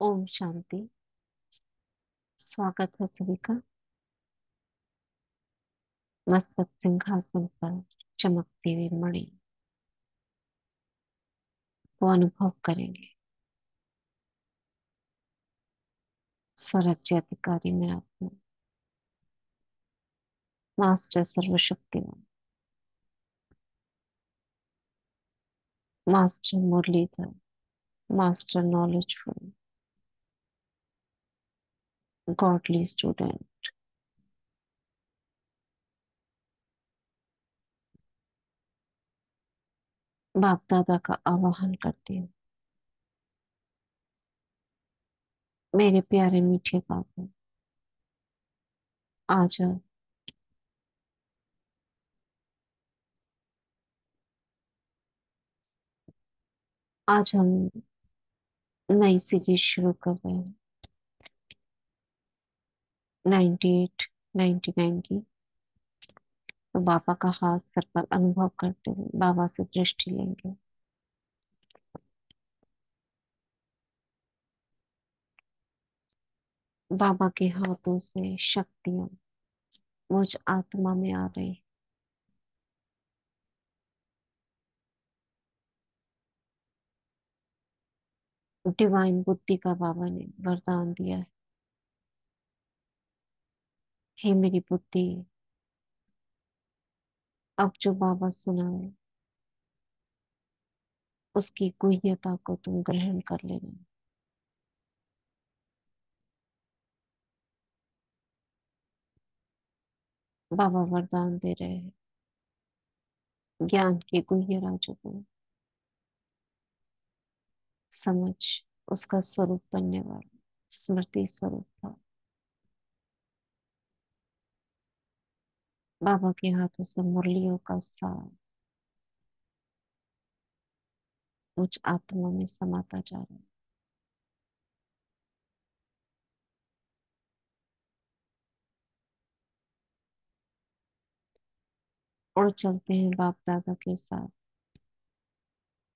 ओम शांति। स्वागत है सभी का। मस्तक सिंहासन पर चमकती हुई मणि को अनुभव करेंगे। स्वराज्य अधिकारी में आत्मा, मास्टर सर्वशक्तिमान, master Muralidhar, master knowledgeful, godly student. बाप दादा का आवाहन करती हूँ। मेरे प्यारे मीठे बाबू, आ जाओ। आज हम नई सीरीज शुरू कर रहे हैं। 98 99 की। तो बाबा का हाथ सर पर अनुभव करते हुए बाबा से दृष्टि लेंगे। बाबा के हाथों से शक्तियां मुझ आत्मा में आ रही। डिवाइन बुद्धि का बाबा ने वरदान दिया है। हे मेरी बुद्धि, अब जो बाबा सुनाए उसकी गुह्यता को तुम ग्रहण कर लेना। बाबा वरदान दे रहे हैं ज्ञान के गुह्य राजों को समझ। उसका स्वरूप बनने वाला स्मृति स्वरूप था। बाबा के हाथों से मुरलियों का सार मुझ आत्मा में समाता जा रहा है। और चलते हैं बाप दादा के साथ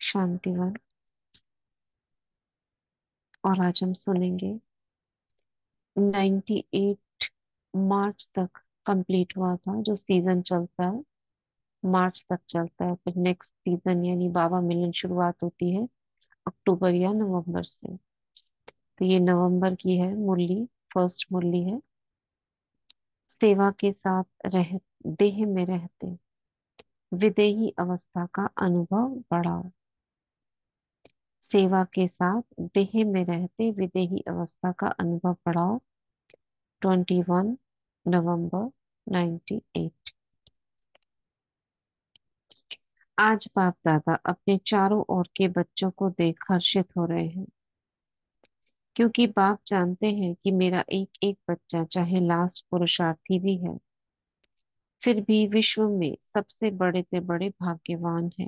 शांतिवन। और आज हम सुनेंगे 98 मार्च तक कंप्लीट हुआ था। जो सीजन चलता है मार्च तक चलता है, फिर नेक्स्ट सीजन यानी बाबा मिलन शुरुआत होती है अक्टूबर या नवंबर से। तो ये नवंबर की है मुरली, फर्स्ट मुरली है। सेवा के साथ रह देह में रहते विदेही अवस्था का अनुभव बढ़ाओ। सेवा के साथ देह में रहते विदेही अवस्था का अनुभव बढ़ाओ। 21 नवंबर 98। आज बाप दादा अपने चारों ओर के बच्चों को देख हर्षित हो रहे हैं, क्योंकि बाप जानते हैं कि मेरा एक एक बच्चा चाहे लास्ट पुरुषार्थी भी है, फिर भी विश्व में सबसे बड़े से बड़े भाग्यवान है।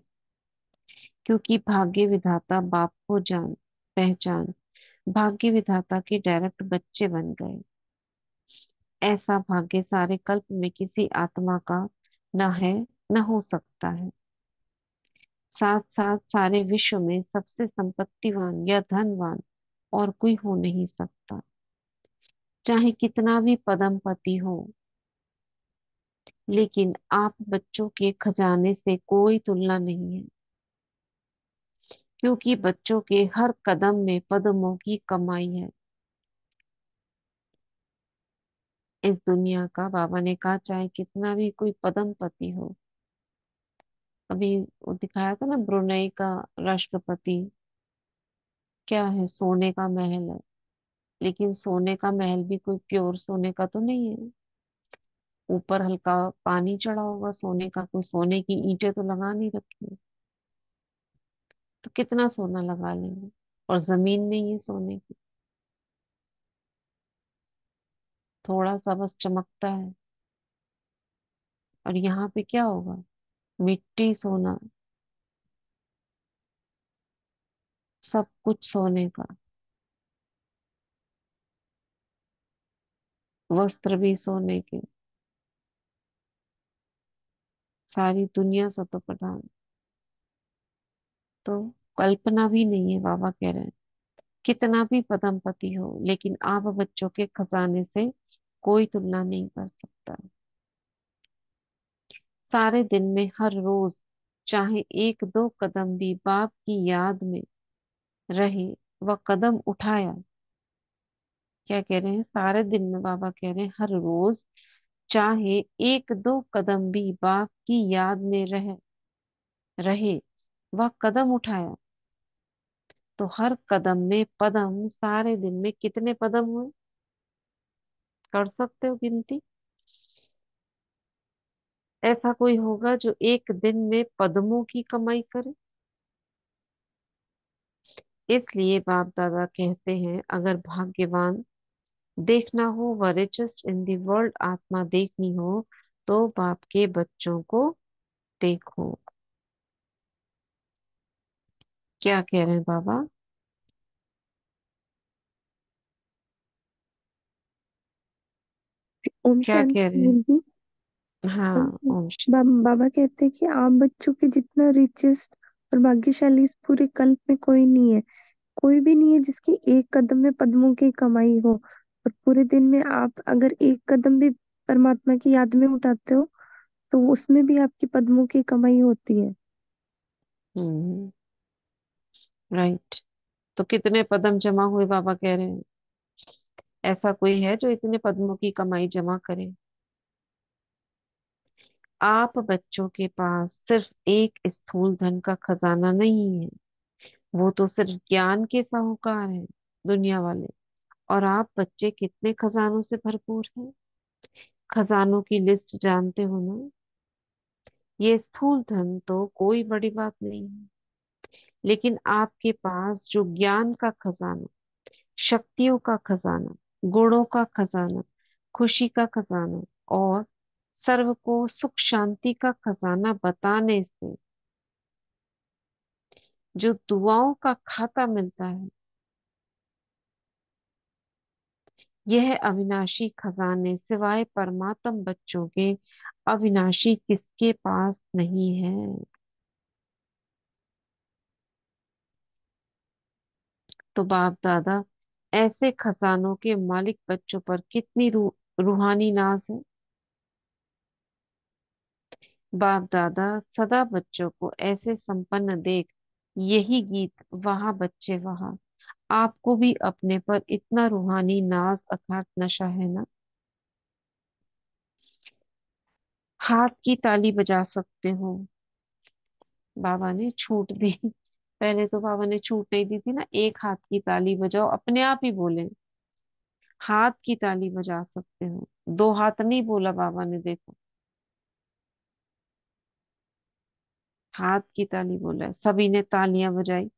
क्योंकि भाग्य विधाता बाप को जान पहचान भाग्य विधाता के डायरेक्ट बच्चे बन गए। ऐसा भाग्य सारे कल्प में किसी आत्मा का न है, न हो सकता है। साथ साथ सारे विश्व में सबसे संपत्तिवान या धनवान और कोई हो नहीं सकता, चाहे कितना भी पदमपति हो। लेकिन आप बच्चों के खजाने से कोई तुलना नहीं है, क्योंकि बच्चों के हर कदम में पदमों की कमाई है। इस दुनिया का बाबा ने कहा चाहे कितना भी कोई पदमपति हो। अभी वो दिखाया था ना ब्रुनई का राष्ट्रपति, क्या है, सोने का महल है। लेकिन सोने का महल भी कोई प्योर सोने का तो नहीं है। ऊपर हल्का पानी चढ़ा होगा सोने का, कोई सोने की ईंटें तो लगा नहीं रखी है। तो कितना सोना लगा लेंगे। और जमीन नहीं है सोने की, थोड़ा सा बस चमकता है। और यहाँ पे क्या होगा, मिट्टी सोना, सब कुछ सोने का। वस्त्र भी सोने के, सारी दुनिया सतो प्रधान। तो कल्पना भी नहीं है, बाबा कह रहे हैं। कितना भी पदमपति हो, लेकिन आप बच्चों के खजाने से कोई तुलना नहीं कर सकता। सारे दिन में हर रोज चाहे एक दो कदम भी बाप की याद में रहे, वह कदम उठाया। क्या कह रहे हैं? सारे दिन में बाबा कह रहे हैं हर रोज चाहे एक दो कदम भी बाप की याद में रहे, वह कदम उठाया। तो हर कदम में पदम, सारे दिन में कितने पदम हुए? कर सकते हो गिनती? ऐसा कोई होगा जो एक दिन में पद्मों की कमाई करे? इसलिए बाप दादा कहते हैं, अगर भाग्यवान देखना हो, व रिचेस्ट इन द वर्ल्ड आत्मा देखनी हो, तो बाप के बच्चों को देखो। क्या कह रहे हैं बाबा? ओम क्या कह रहे शांति हैं? जी। हाँ, ओम बाबा कहते हैं कि आप बच्चों के जितना रिचेस्ट और भाग्यशाली इस पूरे कल्प में कोई नहीं है। कोई भी नहीं है जिसकी एक कदम में पद्मों की कमाई हो। और पूरे दिन में आप अगर एक कदम भी परमात्मा की याद में उठाते हो तो उसमें भी आपकी पद्मों की कमाई होती है। हम्म, राइट। तो कितने पदम जमा हुए बाबा कह रहे हैं? ऐसा कोई है जो इतने पद्मों की कमाई जमा करे? आप बच्चों के पास सिर्फ एक स्थूल धन का खजाना नहीं है, वो तो सिर्फ ज्ञान के साहूकार हैं, दुनिया वाले। और आप बच्चे कितने खजानों से भरपूर हैं? खजानों की लिस्ट जानते हो ना? ये स्थूल धन तो कोई बड़ी बात नहीं है, लेकिन आपके पास जो ज्ञान का खजाना, शक्तियों का खजाना, गुणों का खजाना, खुशी का खजाना और सर्व को सुख शांति का खजाना बताने से जो दुआओं का खाता मिलता है, यह अविनाशी खजाने सिवाय परमात्म बच्चों के अविनाशी किसके पास नहीं है? तो बाप दादा ऐसे खजानों के मालिक बच्चों पर कितनी रूहानी नाज है। बाप दादा सदा बच्चों को ऐसे संपन्न देख यही गीत, वहां बच्चे वहां, आपको भी अपने पर इतना रूहानी नाज अर्थात नशा है ना? हाथ की ताली बजा सकते हो। बाबा ने छूट दी। पहले तो बाबा ने छूट नहीं दी थी ना, एक हाथ की ताली बजाओ, अपने आप ही बोले हाथ की ताली बजा सकते हो। दो हाथ नहीं बोला बाबा ने, देखो हाथ की ताली बोला है। सभी ने तालियां बजाई।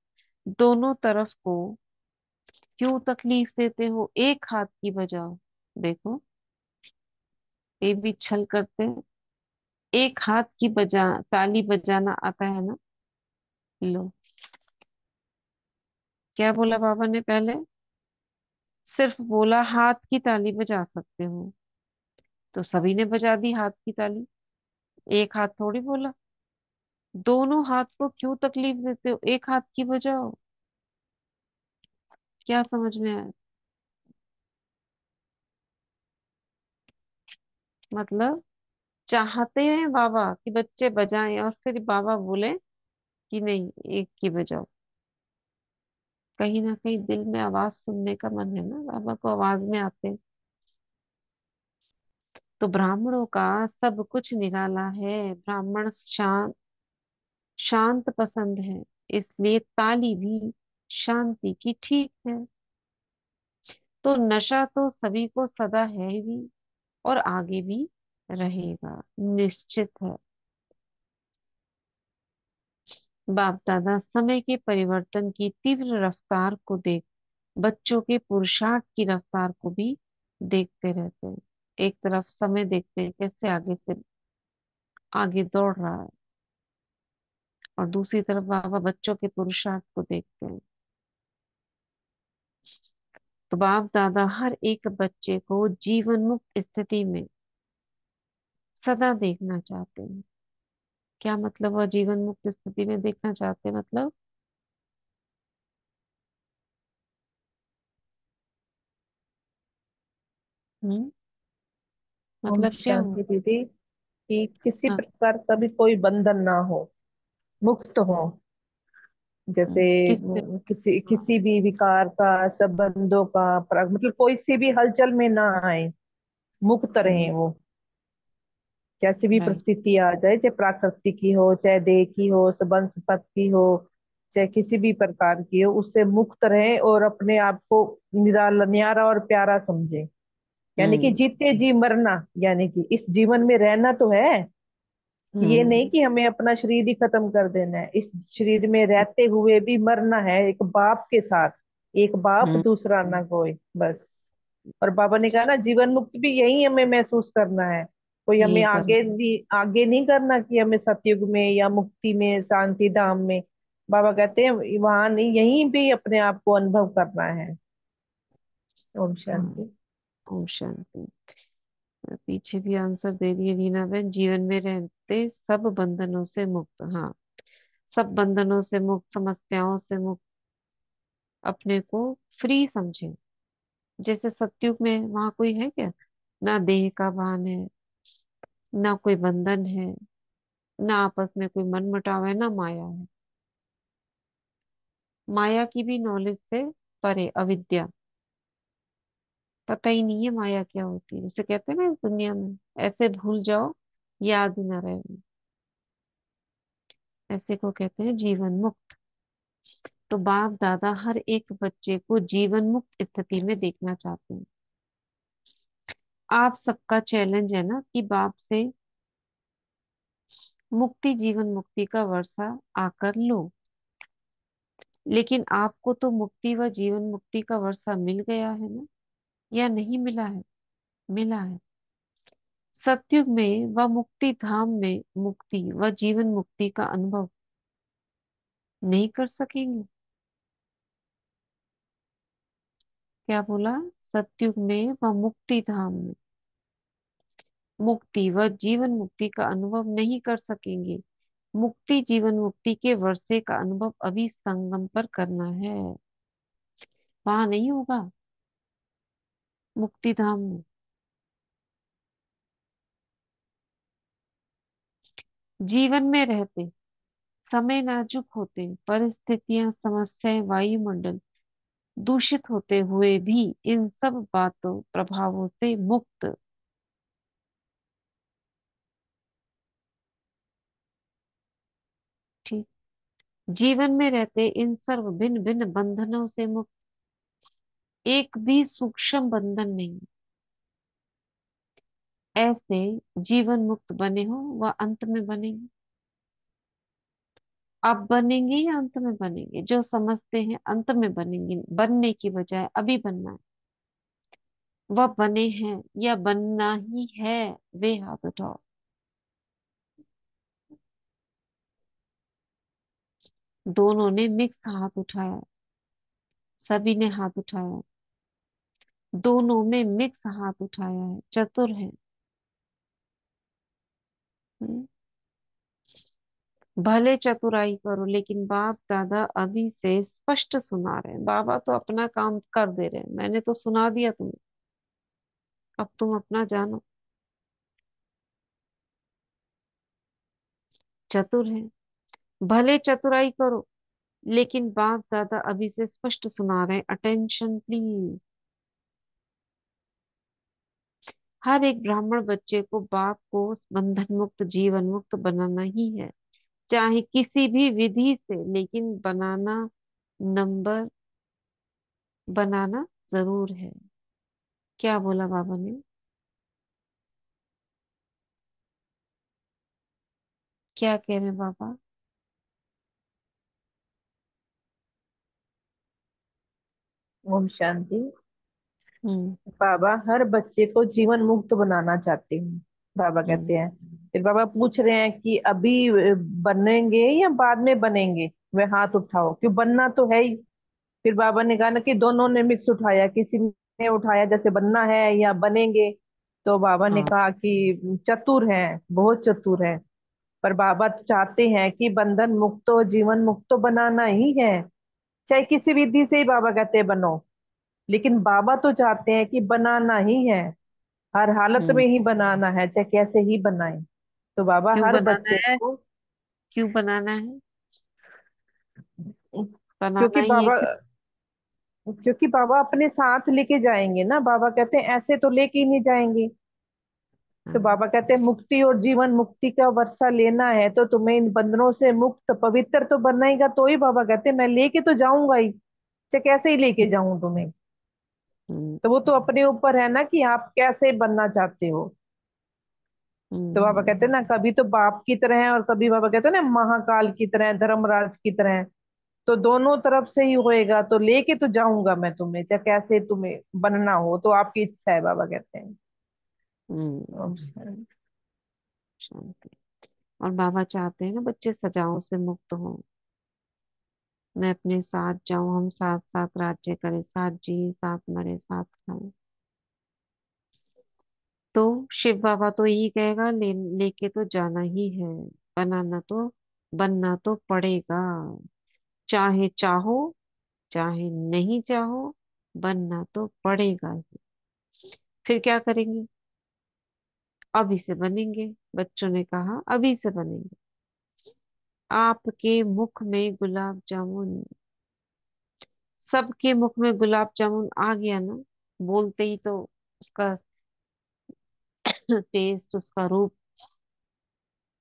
दोनों तरफ को क्यों तकलीफ देते हो, एक हाथ की बजाओ। देखो ये भी छल करते हैं। एक हाथ की ताली बजाना आता है ना? लो, क्या बोला बाबा ने पहले? सिर्फ बोला हाथ की ताली बजा सकते हो, तो सभी ने बजा दी हाथ की ताली। एक हाथ थोड़ी बोला। दोनों हाथ को क्यों तकलीफ देते हो, एक हाथ की बजाओ। क्या समझ में आया? मतलब चाहते हैं बाबा कि बच्चे बजाएं, और फिर बाबा बोले कि नहीं, एक की बजाओ। कहीं ना कहीं दिल में आवाज सुनने का मन है ना, बाबा को आवाज में आते हैं। तो ब्राह्मणों का सब कुछ निराला है। ब्राह्मण शांत शांत पसंद है, इसलिए ताली भी शांति की ठीक है। तो नशा तो सभी को सदा है भी, और आगे भी रहेगा, निश्चित है। बाप दादा समय के परिवर्तन की तीव्र रफ्तार को देख बच्चों के पुरुषार्थ की रफ्तार को भी देखते रहते हैं। एक तरफ समय देखते हैं कैसे आगे से आगे दौड़ रहा है, और दूसरी तरफ बाबा बच्चों के पुरुषार्थ को देखते हैं। तो बाप दादा हर एक बच्चे को जीवन मुक्त स्थिति में सदा देखना चाहते हैं। क्या मतलब? वह जीवन मुक्त स्थिति में देखना चाहते हैं मतलब हम्म। ओम मतलब क्या हुआ? शांति दीदी। कि किसी हाँ। प्रकार का भी कोई बंधन ना हो, मुक्त हो। जैसे किससे? किसी किसी भी विकार का, संबंधों का, मतलब कोई सी भी हलचल में ना आए, मुक्त रहे हम्म। वो। कैसी भी राइट। परिस्थिति आ जाए, चाहे प्राकृतिक की हो, चाहे देह की हो, संबंध संपत्ति की हो, चाहे किसी भी प्रकार की हो, उससे मुक्त रहे और अपने आप को निराला, न्यारा और प्यारा समझे। यानी कि हम्म। जीते जी मरना, यानी कि इस जीवन में रहना तो है। ये हम्म। नहीं कि हमें अपना शरीर ही खत्म कर देना है, इस शरीर में रहते हुए भी मरना है, एक बाप के साथ। एक बाप, हम्म। दूसरा ना कोई, बस। और बाबा ने कहा ना, जीवन मुक्त भी यही हमें महसूस करना है। कोई हमें यही आगे करना। भी आगे नहीं करना कि हमें सतयुग में या मुक्ति में, शांति धाम में। बाबा कहते हैं वहां नहीं, यहीं भी अपने आप को अनुभव करना है। ओम हाँ। शांति। ओम शांति। पीछे भी आंसर दे दिए रीना बहन, जीवन में रहते सब बंधनों से मुक्त। हाँ, सब बंधनों से मुक्त, समस्याओं से मुक्त, अपने को फ्री समझे। जैसे सतयुग में वहां कोई है क्या? ना देह का भान है, ना कोई बंधन है, ना आपस में कोई मनमुटाव है, ना माया है। माया की भी नॉलेज से परे, अविद्या, पता ही नहीं है माया क्या होती है। जैसे कहते हैं ना, इस दुनिया में ऐसे भूल जाओ, याद ही ना रहे, ऐसे को कहते हैं जीवन मुक्त। तो बाप दादा हर एक बच्चे को जीवन मुक्त स्थिति में देखना चाहते हैं। आप सबका चैलेंज है ना कि बाप से मुक्ति, जीवन मुक्ति का वर्षा आकर लो। लेकिन आपको तो मुक्ति व जीवन मुक्ति का वर्षा मिल गया है ना, या नहीं मिला है? मिला है। सतयुग में व मुक्ति धाम में मुक्ति व जीवन मुक्ति का अनुभव नहीं कर सकेंगे? क्या बोला? सतयुग में व मुक्ति धाम में मुक्ति व जीवन मुक्ति का अनुभव नहीं कर सकेंगे। मुक्ति जीवन मुक्ति के वर्षे का अनुभव अभी संगम पर करना है, वहां नहीं होगा, मुक्ति धाम में। जीवन में रहते समय नाजुक होते, परिस्थितियां, समस्याएं, वायुमंडल दूषित होते हुए भी इन सब बातों, प्रभावों से मुक्त। ठीक। जीवन में रहते इन सर्व भिन्न भिन्न बंधनों से मुक्त, एक भी सूक्ष्म बंधन नहीं। ऐसे जीवन मुक्त बने हो व अंत में बनेंगे। अब बनेंगे या अंत में बनेंगे? जो समझते हैं अंत में बनेंगे, बनने की बजाय अभी बनना है, वह बने हैं या बनना ही है? वे हाथ उठाओ। दोनों ने मिक्स हाथ उठाया, सभी ने हाथ उठाया, दोनों में मिक्स हाथ उठाया है, चतुर है। हम्म। भले चतुराई करो, लेकिन बाप दादा अभी से स्पष्ट सुना रहे हैं। बाबा तो अपना काम कर दे रहे हैं, मैंने तो सुना दिया तुम्हें, अब तुम अपना जानो। चतुर है, भले चतुराई करो, लेकिन बाप दादा अभी से स्पष्ट सुना रहे हैं। Attention please. हर एक ब्राह्मण बच्चे को बाप को बंधन मुक्त, जीवन मुक्त बनाना ही है, चाहे किसी भी विधि से, लेकिन बनाना, नंबर बनाना जरूर है। क्या बोला बाबा ने? क्या कह रहे हैं बाबा? ओम शांति। हम्म। बाबा हर बच्चे को जीवन मुक्त बनाना चाहते हैं, बाबा हम्म। कहते हैं। फिर बाबा पूछ रहे हैं कि अभी बनेंगे या बाद में बनेंगे, वे हाथ उठाओ, क्यों बनना तो है ही। फिर बाबा ने कहा ना कि दोनों ने मिक्स उठाया, किसी ने उठाया जैसे बनना है या बनेंगे। तो बाबा ने हाँ। कहा कि चतुर है, बहुत चतुर है। पर बाबा चाहते हैं कि बंधन मुक्त हो, जीवन मुक्त तो बनाना ही है। चाहे किसी विधि से ही बाबा कहते हैं बनो, लेकिन बाबा तो चाहते हैं कि बनाना ही है। हर हालत हम्म। में ही बनाना है, चाहे कैसे ही बनाए। तो बाबा क्यों हर बनाना बच्चे है? को, क्यों बनाना है? बनाना क्योंकि ही है बाबा, क्यों? क्योंकि बाबा अपने साथ लेके जाएंगे ना। बाबा कहते हैं ऐसे तो लेके ही नहीं जाएंगे। तो हाँ। बाबा कहते हैं मुक्ति और जीवन मुक्ति का वर्षा लेना है तो तुम्हें इन बंधनों से मुक्त पवित्र तो बनाएगा, तो ही बाबा कहते हैं मैं लेके तो जाऊंगा ही, चाहे कैसे ही लेके जाऊं तुम्हें। हम्म। तो वो तो अपने ऊपर है ना कि आप कैसे बनना चाहते हो। तो बाबा कहते हैं हम्म। ना, कभी तो बाप की तरह है और कभी बाबा कहते हैं ना महाकाल की तरह, धर्मराज की तरह। तो दोनों तरफ से ही होएगा, तो लेके तो जाऊंगा मैं तुम्हें, चाहे कैसे तुम्हें बनना हो, तो आपकी इच्छा है, बाबा कहते हैं। हम्म। अब शांति। और बाबा चाहते हैं ना बच्चे सजाओं से मुक्त हो। मैं अपने साथ जाऊं, हम साथ साथ राज्य करें, साथ जिए, साथ मरे, साथ खाएं। तो शिव बाबा तो यही कहेगा, लेके तो जाना ही है। बनाना तो, बनना तो पड़ेगा। चाहे चाहो, चाहे नहीं चाहो, बनना तो पड़ेगा ही। फिर क्या करेंगे? अभी से बनेंगे। बच्चों ने कहा अभी से बनेंगे। आपके मुख में गुलाब जामुन, सबके मुख में गुलाब जामुन आ गया ना, बोलते ही तो उसका टेस्ट, उसका रूप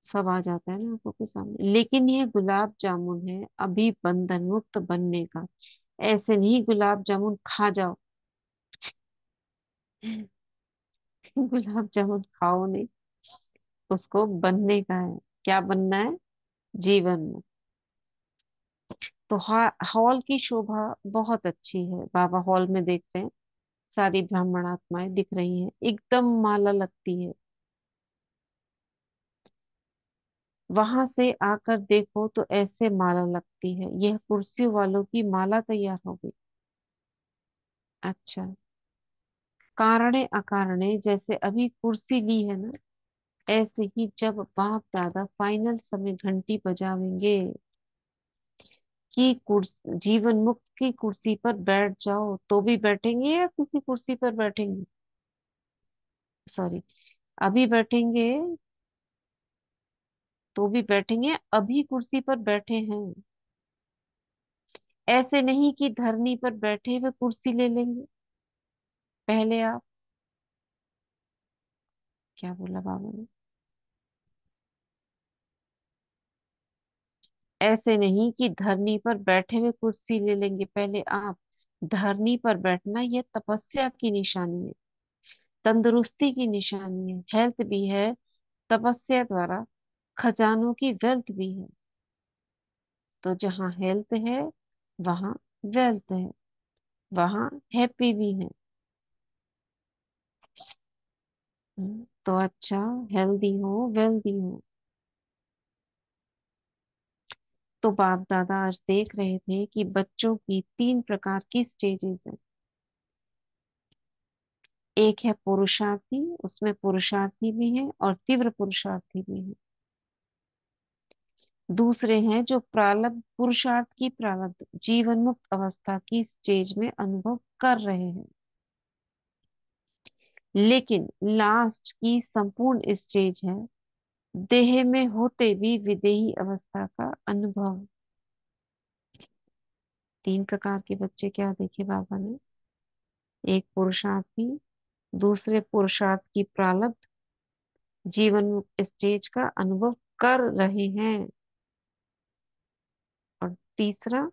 सब आ जाता है ना आंखों के सामने। लेकिन यह गुलाब जामुन है अभी बंधन मुक्त बनने का। ऐसे नहीं गुलाब जामुन खा जाओ। गुलाब जामुन खाओ नहीं, उसको बनने का है। क्या बनना है? जीवन में। तो हॉल की शोभा बहुत अच्छी है। बाबा हॉल में देखते हैं, सारी ब्राह्मण आत्माएं दिख रही हैं, एकदम माला लगती है। वहां से आकर देखो तो ऐसे माला लगती है। यह कुर्सियों वालों की माला तैयार हो गई। अच्छा। कारणे अकारणे जैसे अभी कुर्सी ली है ना, ऐसे ही जब बाप दादा फाइनल समय घंटी बजावेंगे कि जीवन मुक्त की कुर्सी पर बैठ जाओ, तो भी बैठेंगे या किसी कुर्सी पर बैठेंगे? सॉरी, अभी बैठेंगे तो भी बैठेंगे, अभी कुर्सी पर बैठे हैं। ऐसे नहीं कि धरनी पर बैठे हुए कुर्सी ले लेंगे। पहले आप, क्या बोला बाबा ने? ऐसे नहीं कि धरनी पर बैठे हुए कुर्सी ले लेंगे। पहले आप, धरनी पर बैठना यह तपस्या की निशानी है, तंदुरुस्ती की निशानी है, हेल्थ भी है। तपस्या द्वारा खजानों की वेल्थ भी है। तो जहाँ हेल्थ है वहाँ वेल्थ है, वहाँ हैप्पी भी है। तो अच्छा, हेल्दी हो, वेल्दी हो। तो बाप दादा आज देख रहे थे कि बच्चों की तीन प्रकार की स्टेजेस है। एक है पुरुषार्थी, उसमें पुरुषार्थी भी है और तीव्र पुरुषार्थी भी है। दूसरे हैं जो प्रारब्ध पुरुषार्थ की प्रारब्ध जीवन मुक्त अवस्था की स्टेज में अनुभव कर रहे हैं। लेकिन लास्ट की संपूर्ण स्टेज है देह में होते भी विदेही अवस्था का अनुभव। तीन प्रकार के बच्चे क्या देखे बाबा ने? एक पुरुषार्थी, दूसरे पुरुषार्थ की प्रारब्ध जीवन मुक्त स्टेज का अनुभव कर रहे हैं, और तीसरा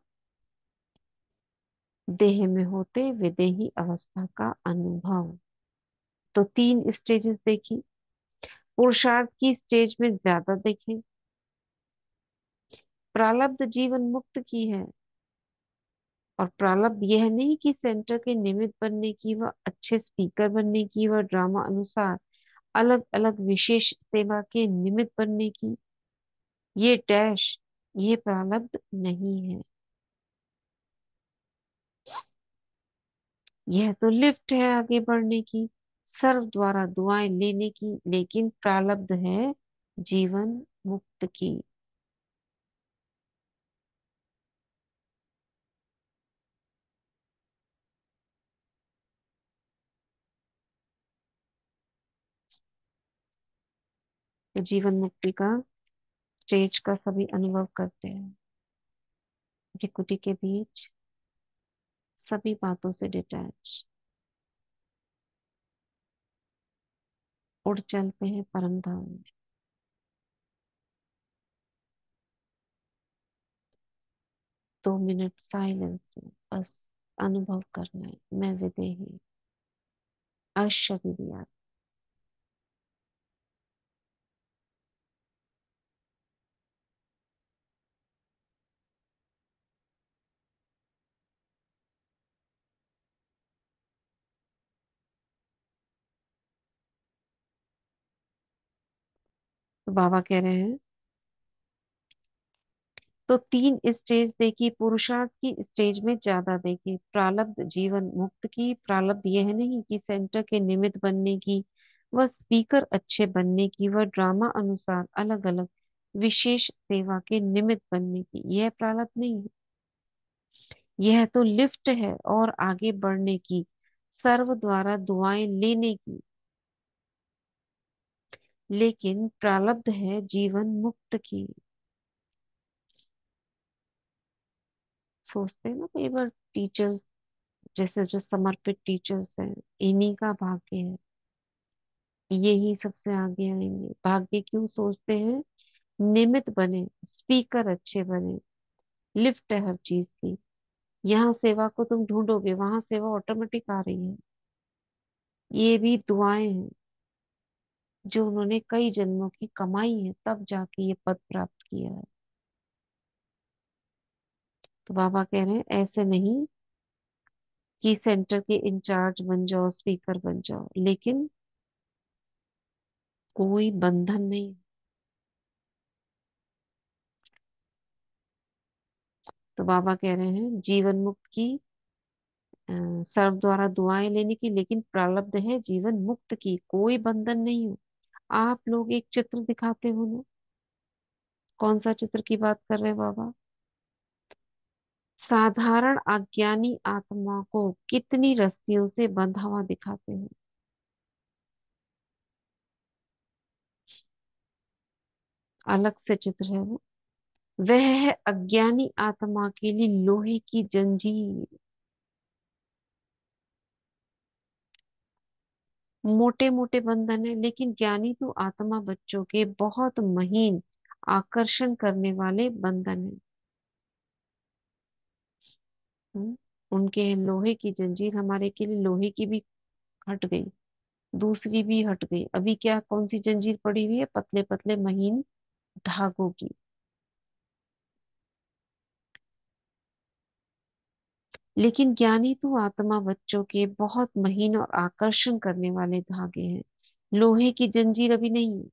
देह में होते विदेही अवस्था का अनुभव। तो तीन स्टेजेस देखी। पुरुषार्थ की स्टेज में ज्यादा देखे। प्रारब्ध जीवन मुक्त की है। और प्रारब्ध यह नहीं कि सेंटर के निमित्त बनने की, व अच्छे स्पीकर बनने की, व ड्रामा अनुसार अलग अलग विशेष सेवा के निमित्त बनने की। ये डैश, ये प्रारब्ध नहीं है। यह तो लिफ्ट है आगे बढ़ने की, सर्व द्वारा दुआएं लेने की, लेकिन प्रारब्ध है जीवन मुक्त की। तो जीवन मुक्ति का स्टेज का सभी अनुभव करते हैं, भ्रिकुटी के बीच, सभी बातों से डिटैच, उड़ चलते हैं परम धाम में। 2 मिनट साइलेंस में बस अनुभव करना है, मैं विदेही, अशरीरी आत्मा। तो बाबा कह रहे हैं, तो 3 स्टेज देखी, पुरुषार्थ की स्टेज में ज्यादा देखी, प्रारब्ध जीवन मुक्त की। प्रारब्ध यह नहीं कि सेंटर के निमित्त बनने की, वह स्पीकर अच्छे बनने की, वह ड्रामा अनुसार अलग अलग विशेष सेवा के निमित्त बनने की, यह प्रारब्ध नहीं है। यह तो लिफ्ट है और आगे बढ़ने की, सर्व द्वारा दुआएं लेने की। लेकिन प्रारब्ध है जीवन मुक्त की। सोचते हैं ना कई बार, टीचर्स जैसे जो समर्पित टीचर्स हैं, इन्हीं का भाग्य है, यही सबसे आगे आएंगे। भाग्य क्यों सोचते हैं? निमित्त बने, स्पीकर अच्छे बने, लिफ्ट है हर चीज की। यहाँ सेवा को तुम ढूंढोगे, वहां सेवा ऑटोमेटिक आ रही है। ये भी दुआएं हैं जो उन्होंने कई जन्मों की कमाई है, तब जाके ये पद प्राप्त किया है। तो बाबा कह रहे हैं ऐसे नहीं कि सेंटर के इंचार्ज बन जाओ, स्पीकर बन जाओ, लेकिन कोई बंधन नहीं। तो बाबा कह रहे हैं जीवन मुक्त की, सर्व द्वारा दुआएं लेने की, लेकिन प्रारब्ध है जीवन मुक्त की, कोई बंधन नहीं हो। आप लोग एक चित्र दिखाते हो ना, कौन सा चित्र की बात कर रहे हैं बाबा? साधारण अज्ञानी आत्मा को कितनी रस्सियों से बंधा हुआ दिखाते हैं। अलग से चित्र है वो। वह है अज्ञानी आत्मा के लिए लोहे की जंजीर। मोटे मोटे बंधन है, लेकिन ज्ञानी तो आत्मा बच्चों के बहुत महीन, आकर्षण करने वाले बंधन है। हम्म, उनके लोहे की जंजीर, हमारे के लिए लोहे की भी हट गई, दूसरी भी हट गई। अभी क्या, कौन सी जंजीर पड़ी हुई है? पतले पतले महीन धागों की। लेकिन ज्ञानी तो आत्मा बच्चों के बहुत महीन और आकर्षण करने वाले धागे हैं। लोहे की जंजीर अभी नहीं है,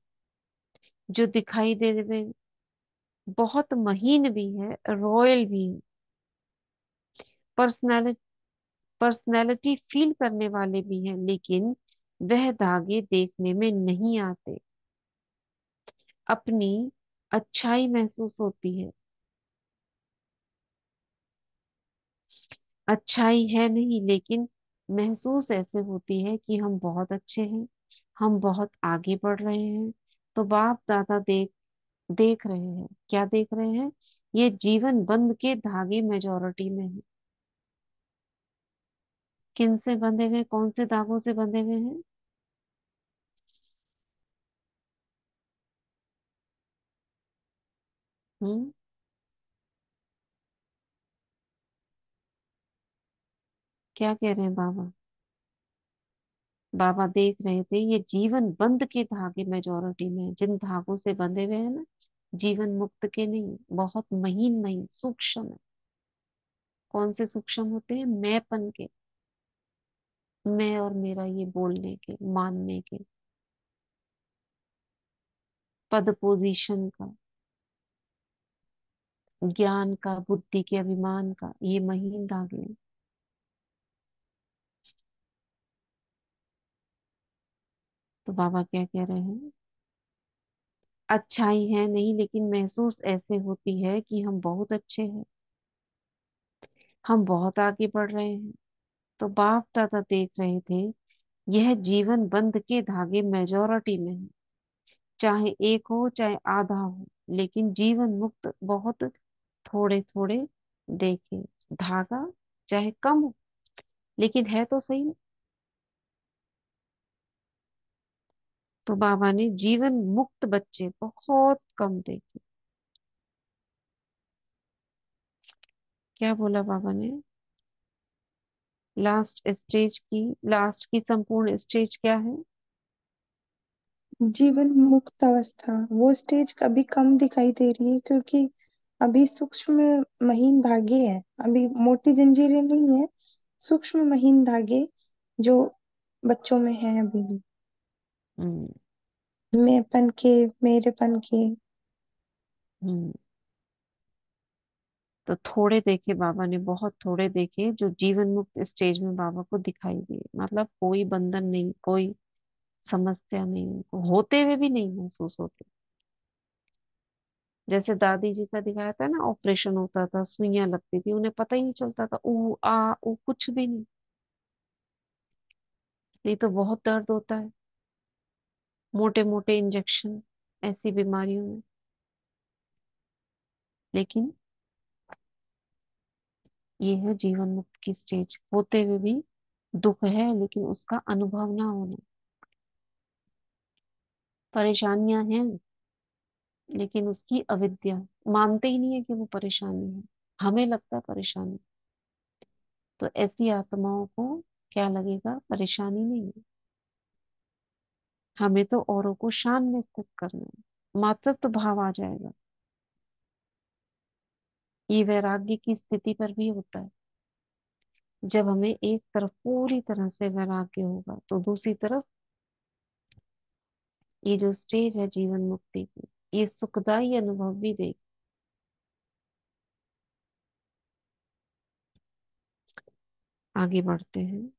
जो दिखाई दे रहे, बहुत महीन भी है, रॉयल भी है, पर्सनैलिटी पर्सनैलिटी फील करने वाले भी हैं, लेकिन वह धागे देखने में नहीं आते। अपनी अच्छाई महसूस होती है, अच्छाई है नहीं, लेकिन महसूस ऐसे होती है कि हम बहुत अच्छे हैं, हम बहुत आगे बढ़ रहे हैं। तो बाप दादा देख देख रहे हैं, क्या देख रहे हैं? ये जीवन बंध के धागे मेजोरिटी में है। किन से बंधे हुए हैं? कौन से धागों से बंधे हुए हैं? हम्म, क्या कह रहे हैं बाबा? बाबा देख रहे थे ये जीवन बंध के धागे मेजोरिटी में है, जिन धागों से बंधे हुए हैं ना, जीवन मुक्त के नहीं, बहुत महीन महीन सूक्ष्म है। कौन से सूक्ष्म होते हैं? मैंपन के, मैं और मेरा, ये बोलने के, मानने के, पद पोजीशन का, ज्ञान का, बुद्धि के, अभिमान का, ये महीन धागे हैं। तो बाबा क्या कह रहे हैं? अच्छाई है नहीं, लेकिन महसूस ऐसे होती है कि हम बहुत अच्छे हैं, हम बहुत आगे बढ़ रहे हैं। तो बाप दादा देख रहे थे यह जीवन बंध के धागे मेजोरिटी में है, चाहे एक हो चाहे आधा हो, लेकिन जीवन मुक्त बहुत थोड़े थोड़े देखे। धागा चाहे कम हो, लेकिन है तो सही। तो बाबा ने जीवन मुक्त बच्चे बहुत कम देखे। क्या बोला बाबा ने? लास्ट की संपूर्ण स्टेज क्या है? जीवन मुक्त अवस्था, वो स्टेज कभी कम दिखाई दे रही है क्योंकि अभी सूक्ष्म महीन धागे हैं, अभी मोटी जंजीरें नहीं है, सूक्ष्म महीन धागे जो बच्चों में है अभी भी, हम्म। मैंपन के, मेरेपन के। हम्म। तो थोड़े देखे बाबा ने, बहुत थोड़े देखे जो जीवन मुक्त स्टेज में बाबा को दिखाई दिए। मतलब कोई बंधन नहीं, कोई समस्या नहीं, उनको होते हुए भी नहीं महसूस होते। जैसे दादी जी का दिखाया था ना, ऑपरेशन होता था, सुइयां लगती थी, उन्हें पता ही नहीं चलता था, ऊ आ ऊ कुछ भी नहीं। नहीं तो बहुत दर्द होता है, मोटे मोटे इंजेक्शन ऐसी बीमारियों में। लेकिन ये है जीवन मुक्त की स्टेज, होते हुए भी दुख है लेकिन उसका अनुभव ना होना। परेशानियां हैं लेकिन उसकी अविद्या, मानते ही नहीं है कि वो परेशानी है। हमें लगता है परेशानी। तो ऐसी आत्माओं को क्या लगेगा? परेशानी नहीं है। हमें तो औरों को शान में स्थित करना है, मातृत्व भाव आ जाएगा। ये वैराग्य की स्थिति पर भी होता है। जब हमें एक तरफ पूरी तरह से वैराग्य होगा तो दूसरी तरफ ये जो स्टेज है जीवन मुक्ति की, ये सुखदाई अनुभव भी देगी। आगे बढ़ते हैं।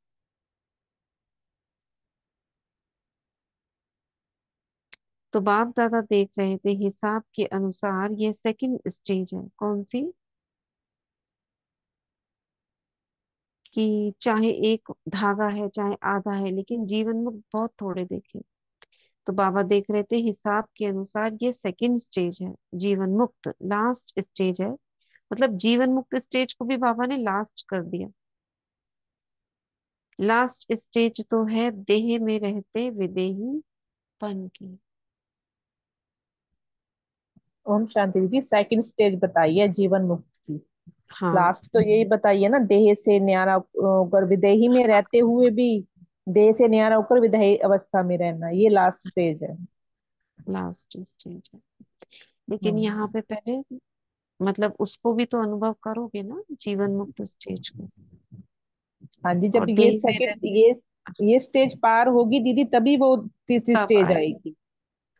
तो बाप दादा देख रहे थे हिसाब के अनुसार ये सेकंड स्टेज है। कौन सी? कि चाहे एक धागा है चाहे आधा है, लेकिन जीवन मुक्त बहुत थोड़े देखे। तो बाबा देख रहे थे हिसाब के अनुसार ये सेकंड स्टेज है, जीवन मुक्त लास्ट स्टेज है। मतलब जीवन मुक्त स्टेज को भी बाबा ने लास्ट कर दिया। लास्ट स्टेज तो है देह में रहते विदेही पन की। ओम शांति दीदी, सेकंड स्टेज बताइए जीवन मुक्त की। हाँ। लास्ट तो यही बताइए ना, देह से न्यारा होकर विदेही में रहते हुए भी देह से न्यारा होकर विदेही अवस्था में रहना, ये लास्ट स्टेज है। लास्ट स्टेज है, लेकिन यहाँ हम्म। पे पहले मतलब उसको भी तो अनुभव करोगे ना, जीवन मुक्त स्टेज को। हाँ जी, जब और ये देह में सेकंड रहते, ये स्टेज पार होगी दीदी, तभी वो तीसरी तब स्टेज आए। आएगी।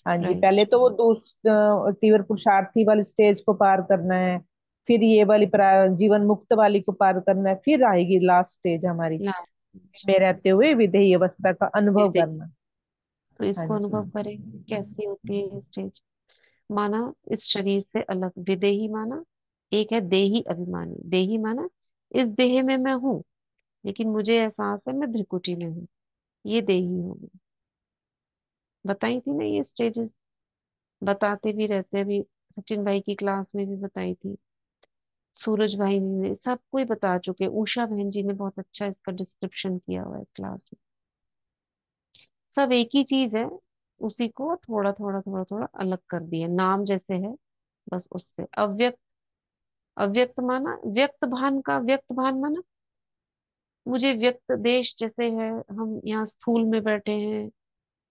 हाँ जी, पहले राइट। तो वो तीव्र पुरुषार्थी वाली स्टेज को पार करना है, फिर ये वाली जीवन मुक्त वाली को पार करना है, फिर आएगी लास्ट स्टेज हमारी, लास्ट में रहते हुए विदेही अवस्था का अनुभव विदेह। करना। तो हाँ इसको जी। अनुभव करेंगे कैसी होती है ये स्टेज। माना इस शरीर से अलग विदेही माना, एक है देही अभिमानी। देही माना इस देह में मैं हूँ, लेकिन मुझे एहसास है मैं भ्रिकुटी में हूँ। ये देही होगी। बताई थी ना ये स्टेजेस, बताते भी रहते हैं। अभी सचिन भाई की क्लास में भी बताई थी, सूरज भाई ने, सब कोई बता चुके। उषा बहन जी ने बहुत अच्छा इसका डिस्क्रिप्शन किया हुआ है क्लास में। सब एक ही चीज है, उसी को थोड़ा थोड़ा थोड़ा थोड़ा अलग कर दिया, नाम जैसे है बस उससे। अव्यक्त, अव्यक्त माना व्यक्त भान का, व्यक्त भान माना मुझे व्यक्त देश जैसे है। हम यहाँ स्थूल में बैठे हैं,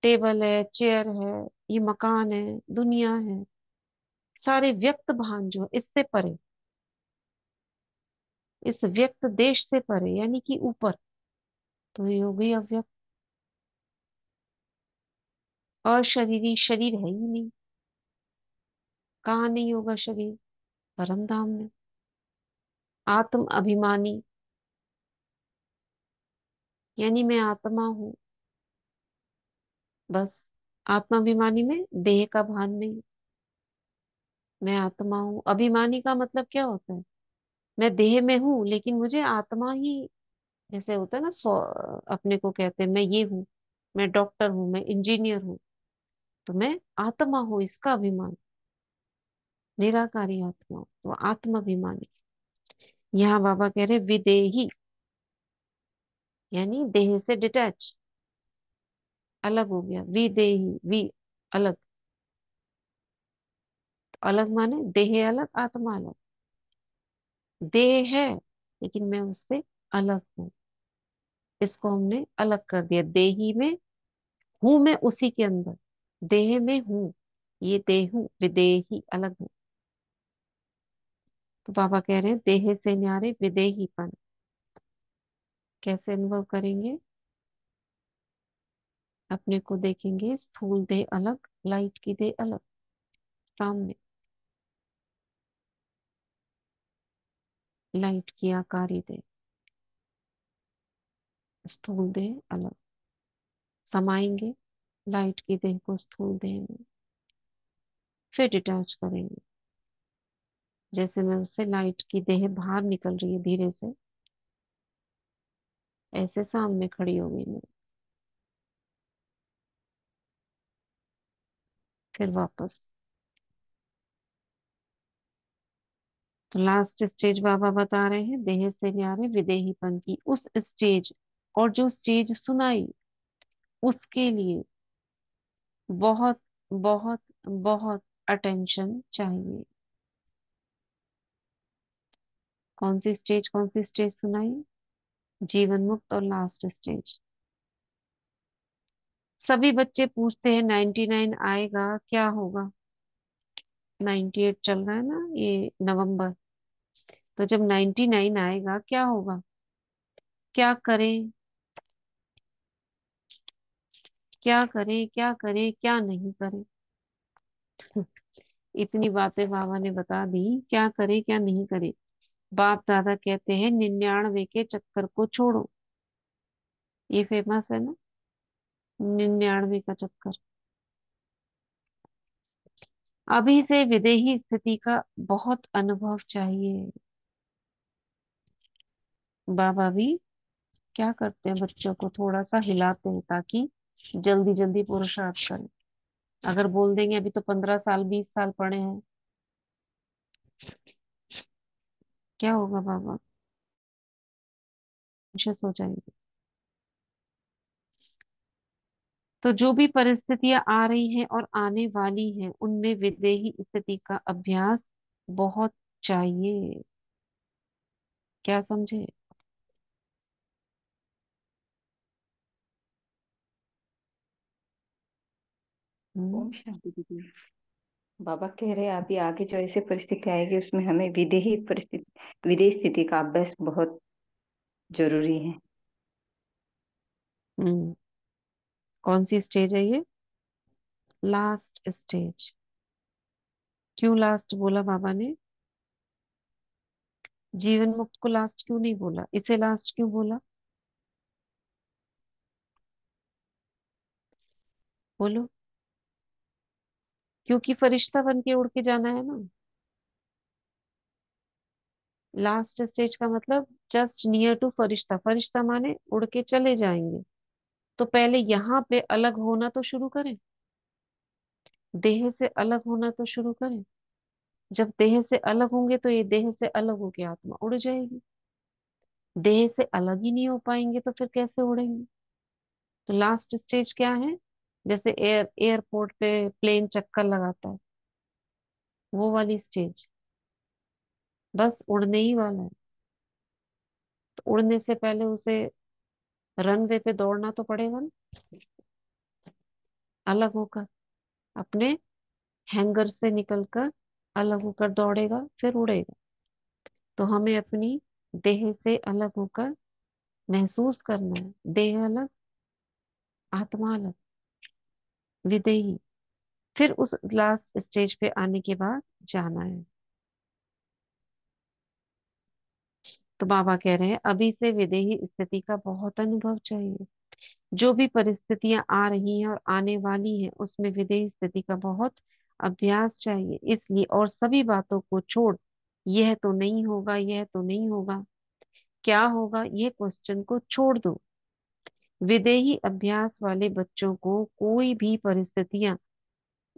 टेबल है, चेयर है, ये मकान है, दुनिया है, सारे व्यक्त भान जो है इससे परे, इस व्यक्त देश से परे यानी कि ऊपर। तो ये हो गई अव्यक्त। अशरीरी, शरीर है ही नहीं। कहाँ नहीं होगा शरीर? परम धाम में। आत्म अभिमानी, यानी मैं आत्मा हूँ बस। आत्माभिमानी में देह का भान नहीं, मैं आत्मा हूँ। अभिमानी का मतलब क्या होता है? मैं देह में हूँ लेकिन मुझे आत्मा ही, जैसे होता है ना, अपने को कहते हैं मैं ये हूँ, मैं डॉक्टर हूँ, मैं इंजीनियर हूँ, तो मैं आत्मा हूं, इसका अभिमान। निराकारी आत्मा हूं, तो आत्माभिमानी। यहाँ बाबा कह रहे विदेही, यानी देह से डिटैच, अलग हो गया। विदेही, वि अलग, तो अलग माने देह अलग, आत्मा अलग। देह है लेकिन मैं उससे अलग हूं, इसको हमने अलग कर दिया। देही में हूं मैं, उसी के अंदर देह में हूं, ये देहू विदेही अलग हूं। तो बाबा कह रहे हैं देह से न्यारे विदेहीपन कैसे अनुभव करेंगे? अपने को देखेंगे स्थूल देह अलग, लाइट की देह अलग, सामने लाइट की आकारी देह, स्थूल देह अलग। समाएंगे लाइट की देह को स्थूल देह में, फिर डिटैच करेंगे। जैसे मैं उससे लाइट की देह बाहर निकल रही है धीरे से, ऐसे सामने खड़ी हो गई मैं, फिर वापस। तो लास्ट स्टेज बाबा बता रहे हैं देह से न्यारे विदेहीपन की उस स्टेज, और जो स्टेज सुनाई उसके लिए बहुत बहुत बहुत अटेंशन चाहिए। कौन सी स्टेज सुनाई? जीवन मुक्त और लास्ट स्टेज। सभी बच्चे पूछते हैं 99 आएगा क्या होगा? 98 चल रहा है ना ये नवंबर, तो जब 99 आएगा क्या होगा? क्या करें, क्या करें, क्या करें, क्या नहीं करें? इतनी बातें बाबा ने बता दी, क्या करे क्या नहीं करे। बाप दादा कहते हैं 99 के चक्कर को छोड़ो, ये फेमस है ना, 99 का चक्कर। अभी से विदेही स्थिति का बहुत अनुभव चाहिए। बाबा भी क्या करते हैं, बच्चों को थोड़ा सा हिलाते हैं ताकि जल्दी जल्दी पुरुषार्थ करें। अगर बोल देंगे अभी तो 15 साल 20 साल पड़े हैं, क्या होगा बाबा? anxious हो जाएंगे। तो जो भी परिस्थितियां आ रही हैं और आने वाली हैं उनमें विदेही स्थिति का अभ्यास बहुत चाहिए। क्या समझे? हम्म। ओम शांति दीदी। बाबा कह रहे हैं अभी आगे जो ऐसी परिस्थिति आएगी उसमें हमें विदेश स्थिति का अभ्यास बहुत जरूरी है। हम्म। कौन सी स्टेज है ये? Last stage. क्यों लास्ट बोला बाबा ने? जीवन मुक्त को लास्ट क्यों नहीं बोला, इसे लास्ट क्यों बोला? बोलो। क्योंकि फरिश्ता बन के उड़ के जाना है ना। लास्ट स्टेज का मतलब जस्ट नियर टू फरिश्ता, फरिश्ता माने उड़ के चले जाएंगे। तो पहले यहाँ पे अलग होना तो शुरू करें, देह से अलग होना तो शुरू करें। जब देह से अलग होंगे तो ये देह से अलग होके आत्मा उड़ जाएगी। देह से अलग ही नहीं हो पाएंगे तो फिर कैसे उड़ेंगे? तो लास्ट स्टेज क्या है? जैसे एयरपोर्ट पे प्लेन चक्कर लगाता है, वो वाली स्टेज। बस उड़ने ही वाला है, तो उड़ने से पहले उसे रनवे पे दौड़ना तो पड़ेगा ना, अलग होकर, अपने हैंगर से निकलकर अलग होकर दौड़ेगा फिर उड़ेगा। तो हमें अपनी देह से अलग होकर महसूस करना है, देह अलग, आत्मा अलग, विदेही। फिर उस लास्ट स्टेज पे आने के बाद जाना है। तो बाबा कह रहे हैं अभी से विदेही स्थिति का बहुत अनुभव चाहिए। जो भी परिस्थितियां आ रही हैं और आने वाली हैं उसमें विदेही स्थिति का बहुत अभ्यास चाहिए। इसलिए और सभी बातों को छोड़, यह तो नहीं होगा, यह तो नहीं होगा, क्या होगा, ये क्वेश्चन को छोड़ दो। विदेही अभ्यास वाले बच्चों को कोई भी परिस्थितियां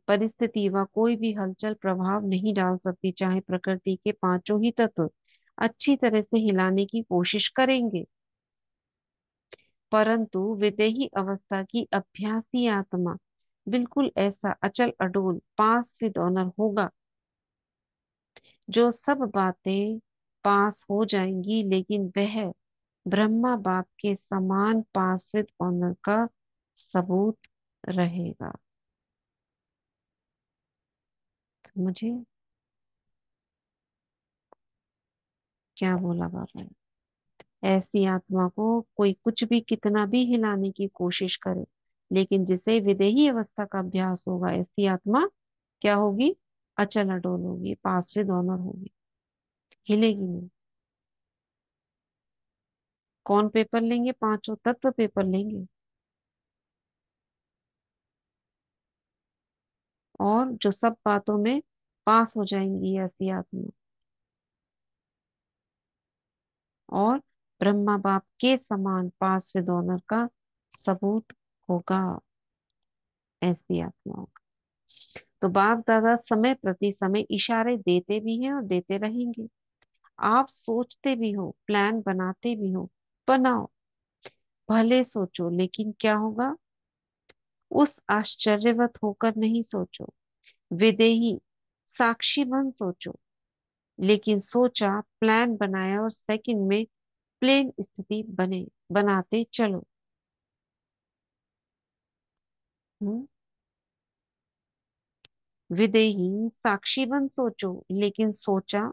परिस्थिति व कोई भी हलचल प्रभाव नहीं डाल सकती, चाहे प्रकृति के पांचों ही तत्व अच्छी तरह से हिलाने की कोशिश करेंगे। परंतु विदेही अवस्था की अभ्यासी आत्मा बिल्कुल ऐसा अचल अडोल पास विद ऑनर होगा, जो सब बातें पास हो जाएंगी, लेकिन वह ब्रह्मा बाप के समान पास विद ऑनर का सबूत रहेगा। तो मुझे क्या बोला बाबा ने? ऐसी आत्मा को कोई कुछ भी कितना भी हिलाने की कोशिश करे, लेकिन जिसे विदेही अवस्था का अभ्यास होगा, ऐसी आत्मा क्या होगी? अचल अडोल होगी, पास विद ऑनर होगी, हिलेगी नहीं। कौन पेपर लेंगे? पांचों तत्व पेपर लेंगे, और जो सब बातों में पास हो जाएंगी ऐसी आत्मा, और ब्रह्मा बाप के समान पास विद ऑनर का सबूत होगा ऐसी आत्माओं का। तो बाप दादा समय प्रति समय इशारे देते भी हैं और देते रहेंगे। आप सोचते भी हो, प्लान बनाते भी हो, बनाओ, भले सोचो, लेकिन क्या होगा? उस आश्चर्यवत होकर नहीं सोचो, विदेही साक्षी बन सोचो। लेकिन सोचा, प्लान बनाया और सेकंड में प्लेन स्थिति बने बनाते चलो। हम्म? विदेही साक्षी बन सोचो, लेकिन सोचा,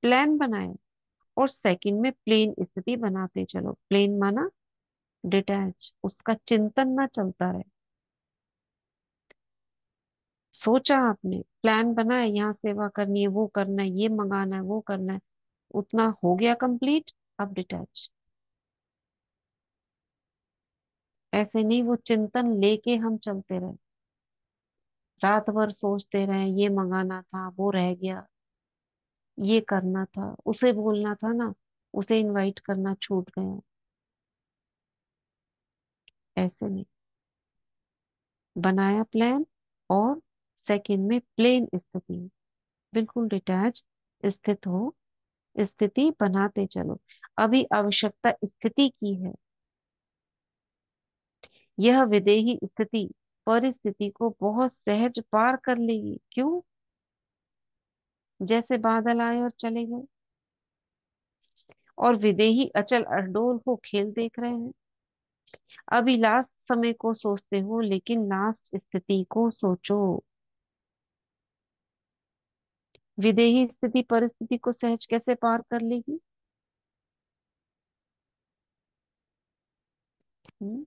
प्लान बनाया और सेकंड में प्लेन स्थिति बनाते चलो। प्लेन माना डिटैच, उसका चिंतन ना चलता रहे। सोचा आपने, प्लान बनाया, यहाँ सेवा करनी है, वो करना है, ये मंगाना है, वो करना है, उतना हो गया कंप्लीट, अब डिटैच। ऐसे नहीं, वो चिंतन लेके हम चलते रहे, रात भर सोचते रहे, ये मंगाना था, वो रह गया, ये करना था, उसे बोलना था ना, उसे इनवाइट करना छूट गया। ऐसे नहीं, बनाया प्लान और सेकंड में प्लेन स्थिति, बिल्कुल डिटैच स्थित हो, स्थिति बनाते चलो। अभी आवश्यकता स्थिति की है। यह विदेही स्थिति परिस्थिति को बहुत सहज पार कर लेगी। क्यों? जैसे बादल आए और चले गए, और विदेही अचल अडोल हो खेल देख रहे हैं। अभी लास्ट समय को सोचते हो, लेकिन लास्ट स्थिति को सोचो। विदेही स्थिति परिस्थिति को सहज कैसे पार कर लेगी? हम्म,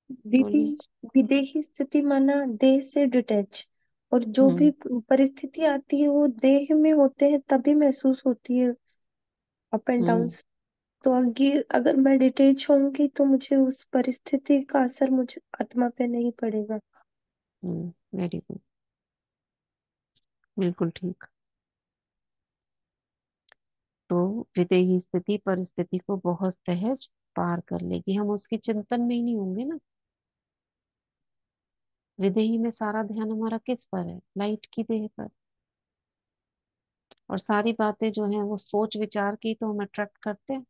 दीदी, बोलिए। विदेही स्थिति माना देह से डिटैच, और जो भी हम्म। परिस्थिति आती है वो देह में होते हैं तभी महसूस होती है, अप एंड डाउन। हम्म। तो अगर अगर मैं डिटेच होंगी तो मुझे उस परिस्थिति का असर मुझे आत्मा पे नहीं पड़ेगा। वेरी गुड, बिल्कुल ठीक। तो विदेही स्थिति परिस्थिति को बहुत सहज पार कर लेगी, हम उसकी चिंतन में ही नहीं होंगे ना। विदेही में सारा ध्यान हमारा किस पर है? लाइट की देह पर। और सारी बातें जो हैं वो सोच विचार की तो हम अट्रैक्ट करते हैं।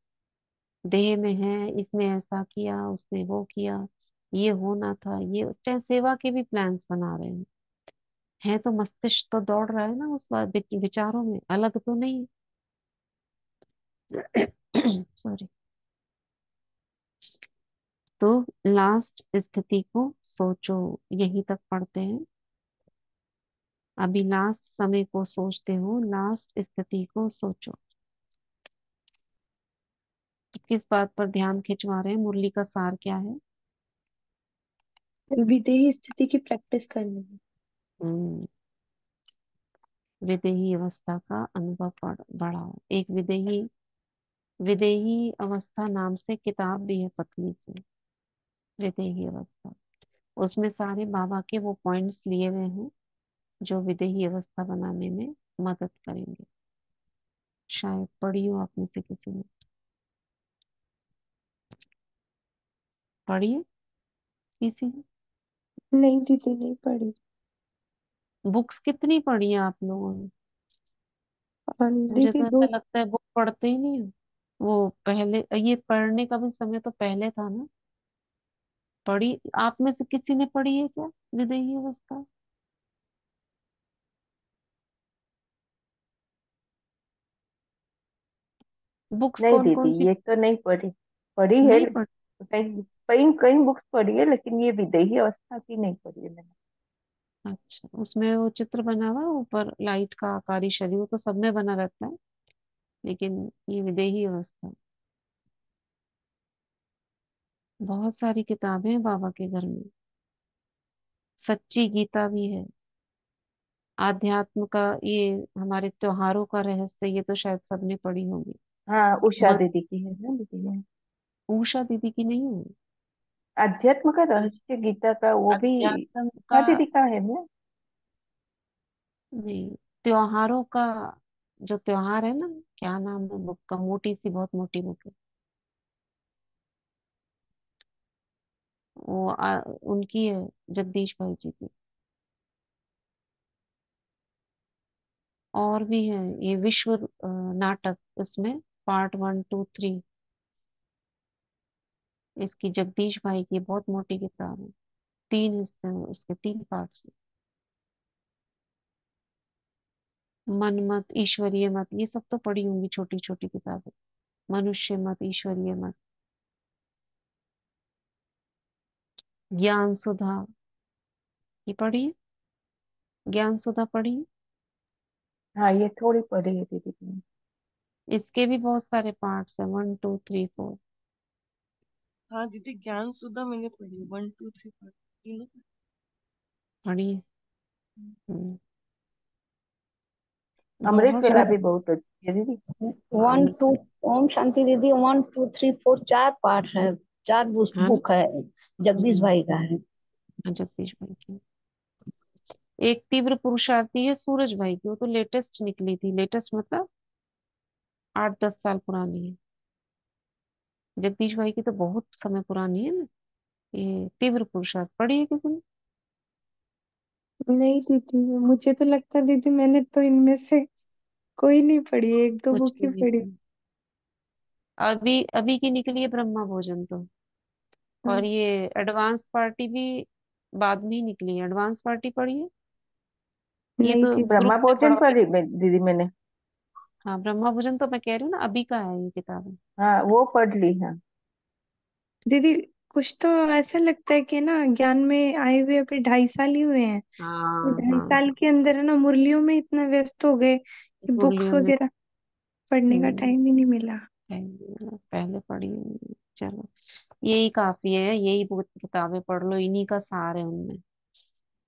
देह में है, इसने ऐसा किया, उसने वो किया, ये होना था, ये उस टाइम सेवा के भी प्लान्स बना रहे हैं। है तो मस्तिष्क तो दौड़ रहा है ना उस विचारों में, अलग तो नहीं। सॉरी। तो लास्ट स्थिति को सोचो, यहीं तक पढ़ते हैं। अभी लास्ट समय को सोचते हो, लास्ट स्थिति को सोचो। तो किस बात पर ध्यान खिंचवा रहे हैं? मुरली का सार क्या है? विदेही स्थिति की प्रैक्टिस करनी है। हम्म, विदेही अवस्था का अनुभव बढ़ाओ। एक विदेही विदेही अवस्था नाम से किताब भी है, पतली सी, विदेही अवस्था। उसमें सारे बाबा के वो पॉइंट्स लिए हुए हैं जो विदेही अवस्था बनाने में मदद करेंगे। शायद पढ़ी हो आप में से किसी ने। पढ़िए किसी ने। नहीं दीदी, नहीं पढ़ी। बुक्स कितनी पढ़ी है आप लोगों ने? मुझे दीदी तो दो। ऐसा लगता है बुक पढ़ते ही नहीं है। वो पहले, ये पढ़ने का भी समय तो पहले था ना। पढ़ी, आप में से किसी ने पढ़ी है क्या विदेही अवस्था? बुक्स नहीं कौन दीदी, कौन सी? ये तो नहीं पढ़ी। पढ़ी है, नहीं पढ़। कई कई कई बुक्स पढ़ी है, लेकिन ये विदेही अवस्था की नहीं पढ़ी है मैंने। अच्छा, उसमें वो चित्र बना हुआ है ऊपर लाइट का आकारी शरीर, वो तो सब में बना रहता है, लेकिन ये विदेही अवस्था। बहुत सारी किताबें हैं बाबा के घर में। सच्ची गीता भी है। आध्यात्म का ये, हमारे त्योहारों का रहस्य, ये तो शायद सबने पढ़ी होगी। हाँ, उषा मन, दीदी की है ना दीदी है। उषा दीदी की नहीं है? अध्यात्म का रहस्य गीता का वो भी अध्यात्म उषा का दीदी का है ना। नहीं, त्योहारों का, जो त्योहार है ना, क्या नाम है बुक का, मोटी सी, बहुत मोटी बुक है वो, उनकी है, जगदीश भाई जी की। और भी है, ये विश्व नाटक, इसमें पार्ट 1, 2, 3, इसकी जगदीश भाई की बहुत मोटी किताब है। 3 हिस्से हैं उसके, 3 पार्ट्स हैं। मन मत, ईश्वरीय मत, ये सब तो पढ़ी होंगी, छोटी छोटी किताबें। मनुष्य मत, ईश्वरीय मत, ज्ञान सुधा, ये पढ़ी है? ज्ञान सुधा पढ़ी है? हाँ, ये थोड़ी पढ़ी है दीदी की। इसके भी बहुत सारे पार्ट्स हैं, 1, 2, 3, 4। हाँ दीदी, ज्ञान सुधा मैंने पढ़ी, 1, 2, 3 पार्ट तीनों पढ़ी है। पढ़ी। हम्म, अमृत बहुत वेला शांति, भी बहुत अच्छी है दीदी। वन अमृत टू। वेला। ओम शांति दीदी, 1, 2, 3, 4 चार पार्ट है। चार हाँ ना। बुक है। जगदीश हम्म, भाई का है। जगदीश भाई की। एक तीव्र पुरुषार्थी है सूरज भाई की, वो तो लेटेस्ट निकली थी, लेटेस्ट मतलब 8-10 साल पुरानी है। जगदीश भाई की तो बहुत समय पुरानी है ना। ये तीव्र पुरुषार्थ पढ़ी है किसी ने? नहीं दीदी, मुझे तो लगता है दीदी मैंने तो इनमें से कोई नहीं पढ़ी है, एक दो कुछ बुक भी ही नहीं पढ़ी। पढ़ी। अभी अभी की निकली है ब्रह्मा भोजन तो। और हाँ। ये एडवांस पार्टी भी बाद में ही निकली है। एडवांस पार्टी पढ़ी है? ये नहीं तो दीदी। ग्रुप ब्रह्मा में भोजन पढ़ोगे। पढ़ी दीदी मैंने। हाँ, ब्रह्मा भोजन तो मैं कह रही हूँ ना, अभी का है ये किताब। हाँ, वो पढ़ ली है। दीदी कुछ तो ऐसा लगता है कि ना, ज्ञान में आए हुए अभी 2.5 साल ही हुए हैं। ये हाँ ढाई हाँ। साल के अंदर है ना, मुरलियों में इतना व्यस्त हो गए कि बुक्स मुरलियों में। वगैरह पढ़ने का हम्म, टाइम ही नहीं मिला। पहले पढ़ी है। चलो, यही काफी है, यही बहुत किताबें पढ़ लो, इन्हीं का सार है उनमें,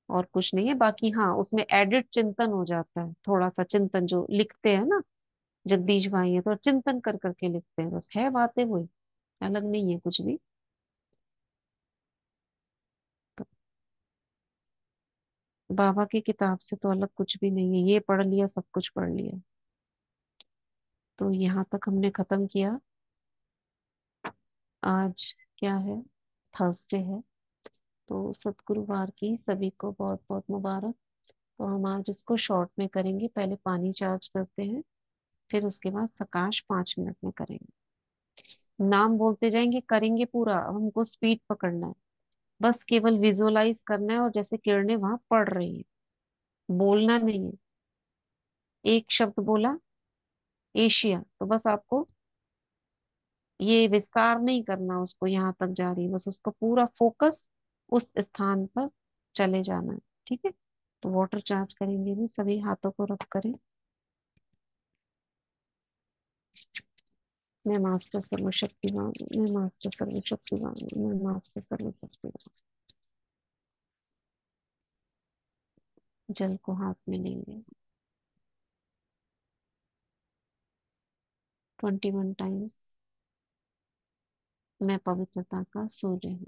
और कुछ नहीं है। बाकी हाँ, उसमें एडिट चिंतन हो जाता है, थोड़ा सा चिंतन जो लिखते हैं ना, जगदीश भाई है तो चिंतन कर करके लिखते हैं, बस है बातें वही, अलग नहीं है कुछ भी। तो बाबा की किताब से तो अलग कुछ भी नहीं है, ये पढ़ लिया, सब कुछ पढ़ लिया। तो यहाँ तक हमने खत्म किया। आज क्या है? थर्सडे है। तो सतगुरुवार की सभी को बहुत बहुत मुबारक। तो हम आज इसको शॉर्ट में करेंगे, पहले पानी चार्ज करते हैं, फिर उसके बाद सकाश 5 मिनट में करेंगे। नाम बोलते जाएंगे, करेंगे पूरा, अब हमको स्पीड पकड़ना है। बस केवल विजुअलाइज करना है, और जैसे किरणें वहां पड़ रही है, बोलना नहीं है। एक शब्द बोला, एशिया, तो बस आपको ये विस्तार नहीं करना, उसको यहाँ तक जा रही है, बस उसको पूरा फोकस उस स्थान पर चले जाना है। ठीक है? तो वाटर चार्ज करेंगे भी, सभी हाथों को रब करें। मैं मास्टर सर्वशक्तिवान हूँ, मैं मास्टर सर्वशक्तिवान हूँ, मैं मास्टर सर्वशक्तिवान। जल को हाथ में लेंगे 21 टाइम्स। मैं पवित्रता का सूर्य हूँ।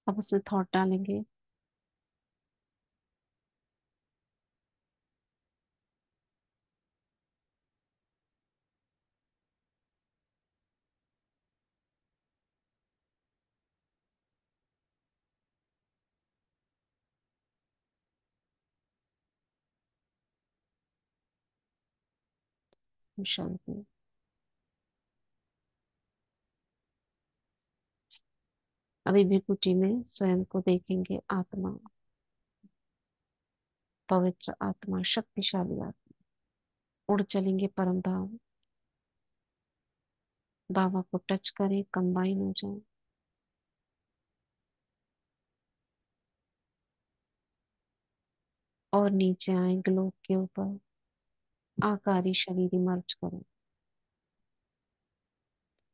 अब उसमें थॉट डालेंगे। शांति। अभी भृकुटी में स्वयं को देखेंगे, आत्मा, पवित्र आत्मा, शक्तिशाली आत्मा। उड़ चलेंगे परम धाम। बाबा को टच करें, कंबाइन हो जाए। और नीचे आए ग्लोब के ऊपर, आकारी शरीर इमर्ज करें।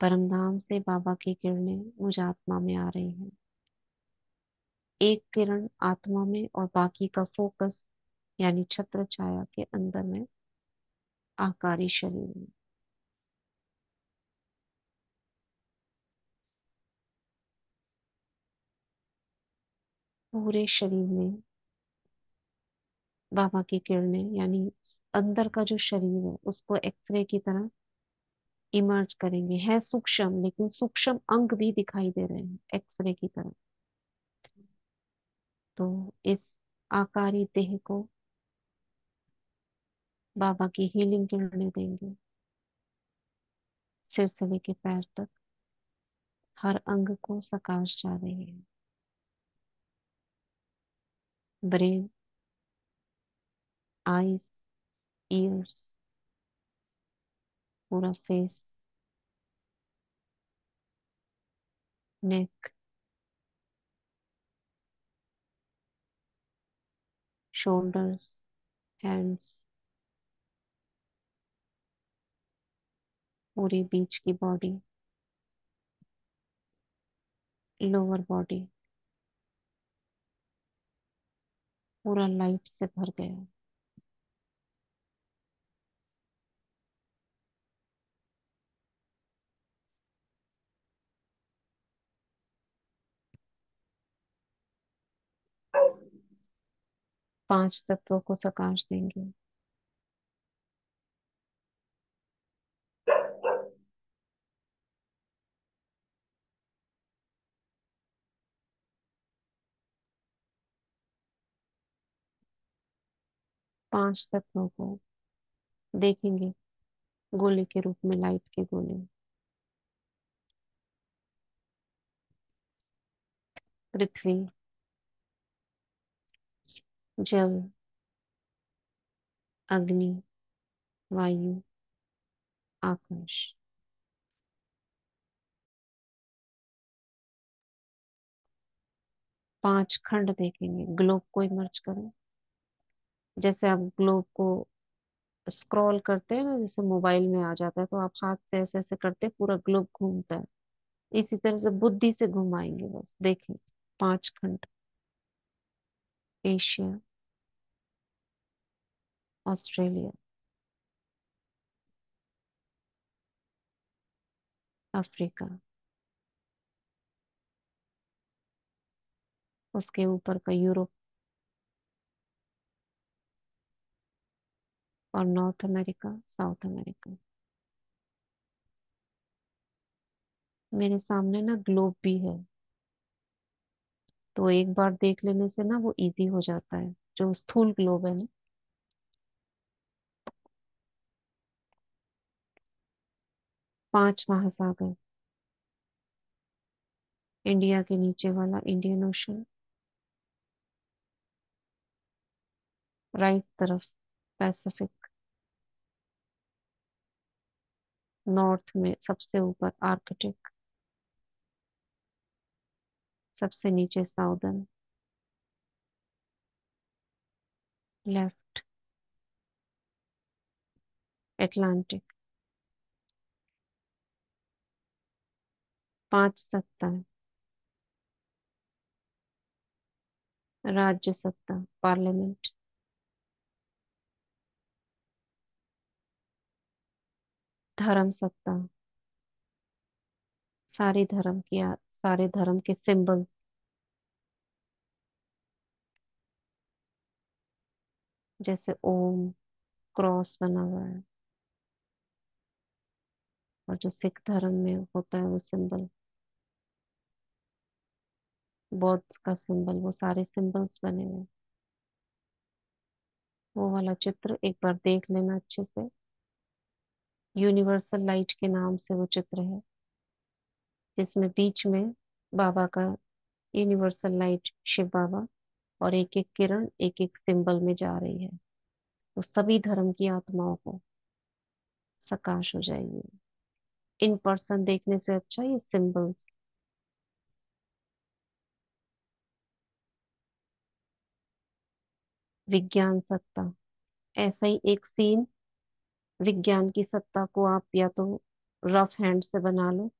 परम धाम से बाबा की किरणें मुझ आत्मा में आ रही हैं। एक किरण आत्मा में और बाकी का फोकस यानी छत्र छाया के अंदर में, आकारी शरीर में। पूरे शरीर में बाबा की किरणें, यानी अंदर का जो शरीर है उसको एक्सरे की तरह इमर्ज करेंगे। है सूक्ष्म, लेकिन सूक्ष्म अंग भी दिखाई दे रहे हैं एक्सरे की तरह। तो इस आकारी देह को बाबा की हीलिंग किरणें देंगे। सिर से लेके पैर तक हर अंग को सकाश जा रही है। ब्रेन, आईज, ईयर्स, पूरा फेस, नेक, शोल्डर्स, हैंड्स, पूरी बीच की बॉडी, लोअर बॉडी पूरा लाइट से भर गया। 5 तत्वों को सकाश देंगे। 5 तत्वों को देखेंगे गोले के रूप में, लाइट के गोले। पृथ्वी, जल, अग्नि, वायु, आकाश। 5 खंड देखेंगे। ग्लोब को इमर्ज करें। जैसे आप ग्लोब को स्क्रॉल करते हैं ना, जैसे मोबाइल में आ जाता है, तो आप हाथ से ऐसे ऐसे करते हैं, पूरा ग्लोब घूमता है। इसी तरह से बुद्धि से घुमाएंगे, बस देखें। 5 खंड। एशिया, ऑस्ट्रेलिया, अफ्रीका, उसके ऊपर का यूरोप और नॉर्थ अमेरिका, साउथ अमेरिका। मेरे सामने ना ग्लोब भी है, तो एक बार देख लेने से ना वो इजी हो जाता है, जो स्थूल ग्लोब है ना। 5 महासागर। इंडिया के नीचे वाला इंडियन ओशन, राइट तरफ पैसिफिक, नॉर्थ में सबसे ऊपर आर्कटिक, सबसे नीचे साउदर्न, लेफ्ट एटलांटिक। 5 सत्ता, राज्य सत्ता, पार्लियामेंट, धर्म सत्ता, सारे धर्म के सिंबल्स, जैसे ओम, क्रॉस बना हुआ है, और जो सिख धर्म में होता है वो सिंबल, बौद्ध का सिंबल, वो सारे सिंबल्स बने हुए हैं। वो वाला चित्र एक बार देख लेना अच्छे से। यूनिवर्सल लाइट के नाम से वो चित्र है, जिसमें बीच में बाबा का, यूनिवर्सल लाइट शिव बाबा, और एक एक किरण एक एक सिंबल में जा रही है। तो सभी धर्म की आत्माओं को सकाश हो जाएगी। इन पर्सन देखने से अच्छा ये सिंबल्स। विज्ञान सत्ता, ऐसा ही एक सीन। विज्ञान की सत्ता को आप या तो रफ हैंड से बना लो,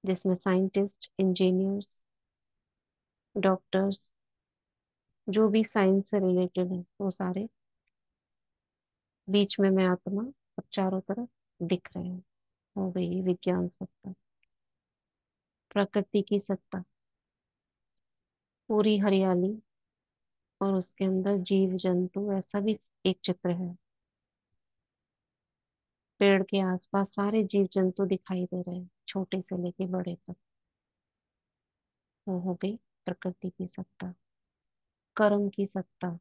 जिसमें साइंटिस्ट, इंजीनियर्स, डॉक्टर्स, जो भी साइंस से रिलेटेड है वो सारे, बीच में मैं आत्मा, और चारों तरफ दिख रहे हैं। हो गई ये विज्ञान सत्ता। प्रकृति की सत्ता, पूरी हरियाली, और उसके अंदर जीव जंतु, ऐसा भी एक चित्र है। पेड़ के आसपास सारे जीव जंतु दिखाई दे रहे हैं, छोटे से लेके बड़े तक। वो हो गई प्रकृति की सत्ता। कर्म की सत्ता,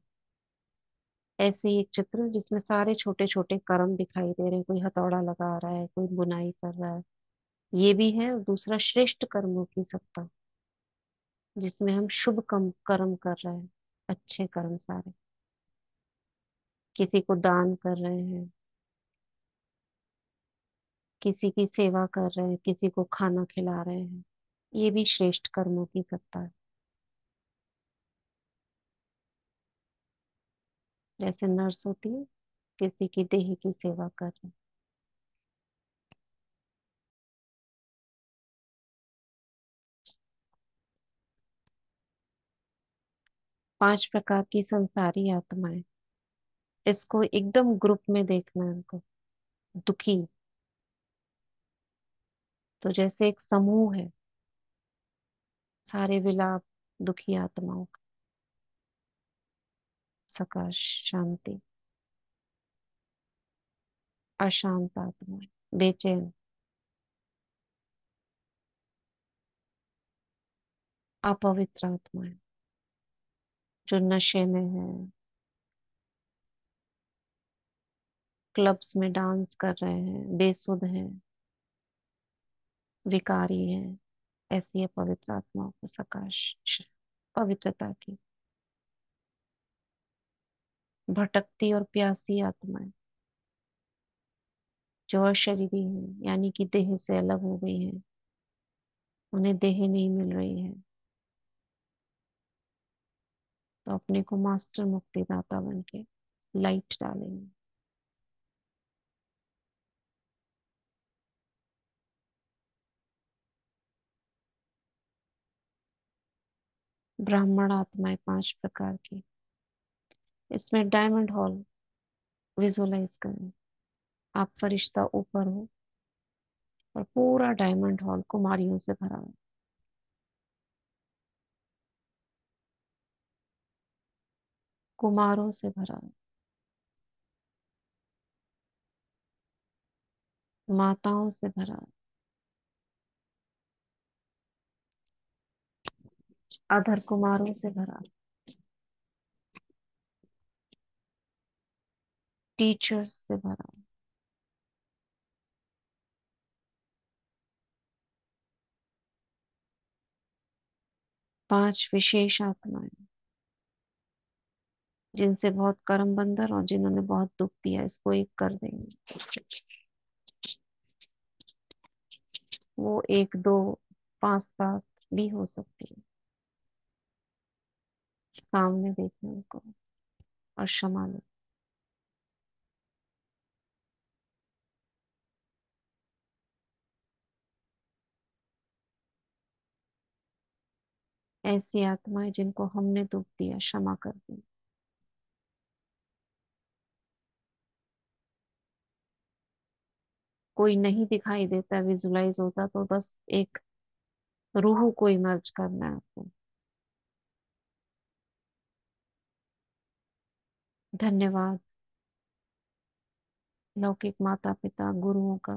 ऐसे ही एक चित्र जिसमें सारे छोटे छोटे कर्म दिखाई दे रहे हैं। कोई हथौड़ा लगा रहा है, कोई बुनाई कर रहा है, ये भी है। और दूसरा श्रेष्ठ कर्मों की सत्ता, जिसमें हम शुभ कर्म कर रहे हैं, अच्छे कर्म सारे, किसी को दान कर रहे हैं, किसी की सेवा कर रहे हैं, किसी को खाना खिला रहे हैं, ये भी श्रेष्ठ कर्मों की सत्ता है। जैसे नर्स होती है, किसी की देह की सेवा कर रहे हैं। 5 प्रकार की संसारी आत्माएं, इसको एकदम ग्रुप में देखना है हमको। दुखी, तो जैसे एक समूह है, सारे विलाप दुखी आत्माओं का। सकाश, शांति। अशांत आत्माएं, बेचैन। अपवित्र आत्माएं, जो नशे में है, क्लब्स में डांस कर रहे हैं, बेसुध हैं, विकारी हैं, ऐसी है पवित्र आत्माओं को सकाश, पवित्रता की। भटकती और प्यासी आत्माएं, जो अशरीरी हैं, यानी कि देह से अलग हो गई हैं, उन्हें देह नहीं मिल रही है, तो अपने को मास्टर मुक्तिदाता बन के लाइट डालेंगे। ब्राह्मण आत्माएं 5 प्रकार की, इसमें डायमंड हॉल विजुलाइज करें। आप फरिश्ता ऊपर हो, और पूरा डायमंड हॉल कुमारियों से भरा है। कुमारों से भरा है, माताओं से भरा है, अधर कुमारों से भरा है, टीचर्स से भरा है। 5 विशेष आत्माएं, जिनसे बहुत कर्म बंधन और जिन्होंने बहुत दुख दिया, इसको एक कर देंगे। वो 1, 2, 5, 7 भी हो सकती है। सामने देखने को, और क्षमा लो। ऐसी आत्माएं जिनको हमने दुख दिया, क्षमा कर दी। कोई नहीं दिखाई देता, विजुलाइज होता, तो बस एक रूह को इमर्ज करना है आपको। धन्यवाद। लौकिक माता पिता गुरुओं का,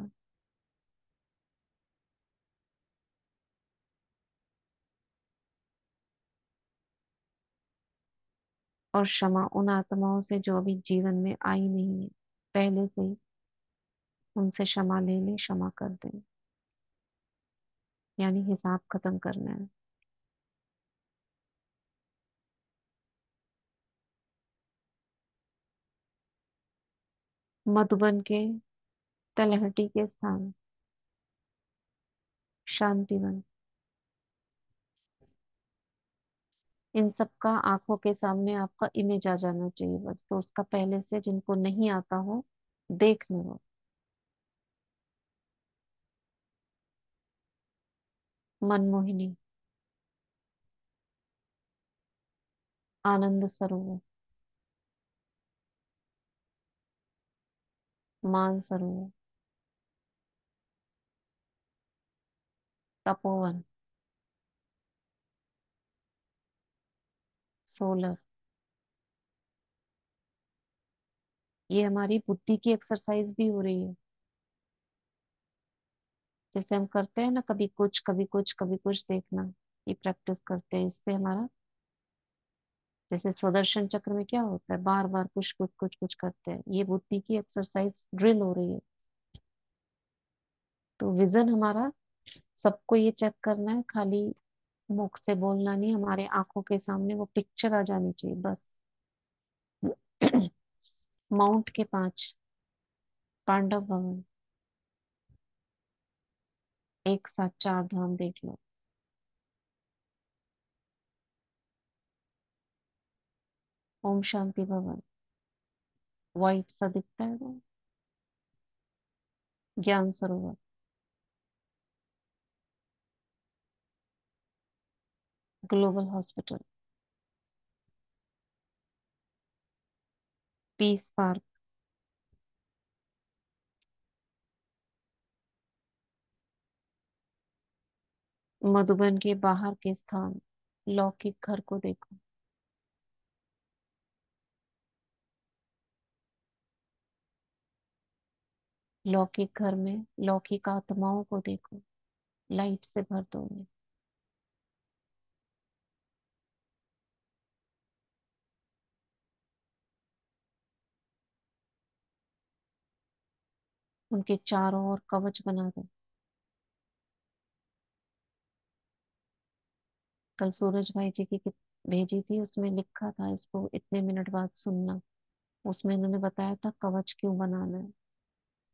और क्षमा उन आत्माओं से जो अभी जीवन में आई नहीं है, पहले से ही उनसे क्षमा ले ले, क्षमा कर दे। यानी हिसाब खत्म करना है। मधुबन के तलहटी के स्थान, शांतिवन, इन सब का आंखों के सामने आपका इमेज आ जाना चाहिए बस। तो उसका पहले से जिनको नहीं आता हो देख लो वो। मनमोहिनी, आनंद सरोवर, मान सरोवर, तपोवन, सोलर। ये हमारी बुद्धि की एक्सरसाइज भी हो रही है। जैसे हम करते हैं ना, कभी कुछ कभी कुछ कभी कुछ देखना, ये प्रैक्टिस करते हैं। इससे हमारा, जैसे सुदर्शन चक्र में क्या होता है, बार बार कुछ कुछ कुछ कुछ करते हैं, ये बुद्धि की एक्सरसाइज ड्रिल हो रही है। तो विजन हमारा, सबको ये चेक करना है, खाली मुख से बोलना नहीं, हमारे आंखों के सामने वो पिक्चर आ जानी चाहिए बस। माउंट के 5, पांडव भवन, एक साथ 4 धाम देख लो। ओम शांति भवन, व्हाइट सा दिखता है वो, Gyan Sarovar, global hospital, peace park, Madhuban के बाहर के स्थान, लौकिक घर को देखो। लौकिक घर में लौकिक आत्माओं को देखो, लाइट से भर दो उन्हें। उनके चारों ओर कवच बना दो। कल सूरज भाई जी की भेजी थी, उसमें लिखा था इसको इतने मिनट बाद सुनना। उसमें उन्होंने बताया था कवच क्यों बनाना है,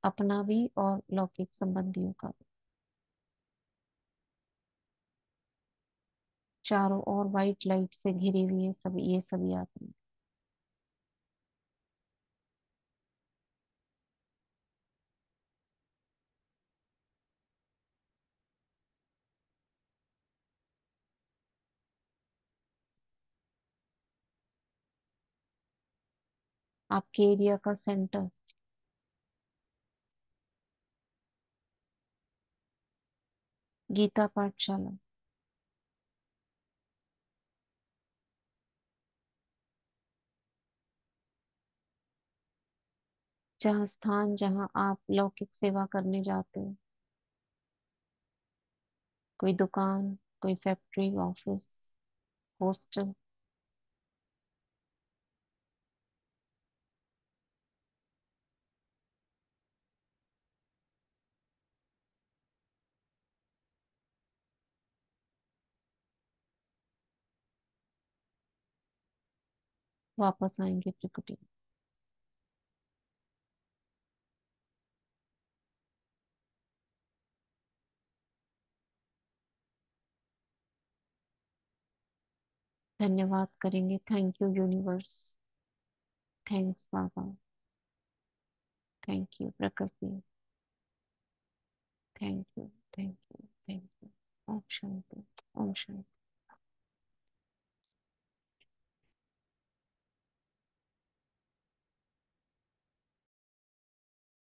अपना भी और लौकिक संबंधियों का भी। चारों ओर वाइट लाइट से घिरी हुई है सब, ये सभी आत्मा। आपके एरिया का सेंटर, गीता पाठशाला, जहाँ स्थान जहाँ आप लौकिक सेवा करने जाते हो, कोई दुकान, कोई फैक्ट्री, ऑफिस, हॉस्टल। वापस आएंगे प्रकृति। धन्यवाद करेंगे, थैंक यू यूनिवर्स, थैंक्स बाबा, थैंक यू प्रकृति, thank you, thank you, thank you. ओम शांति, ओम शांति।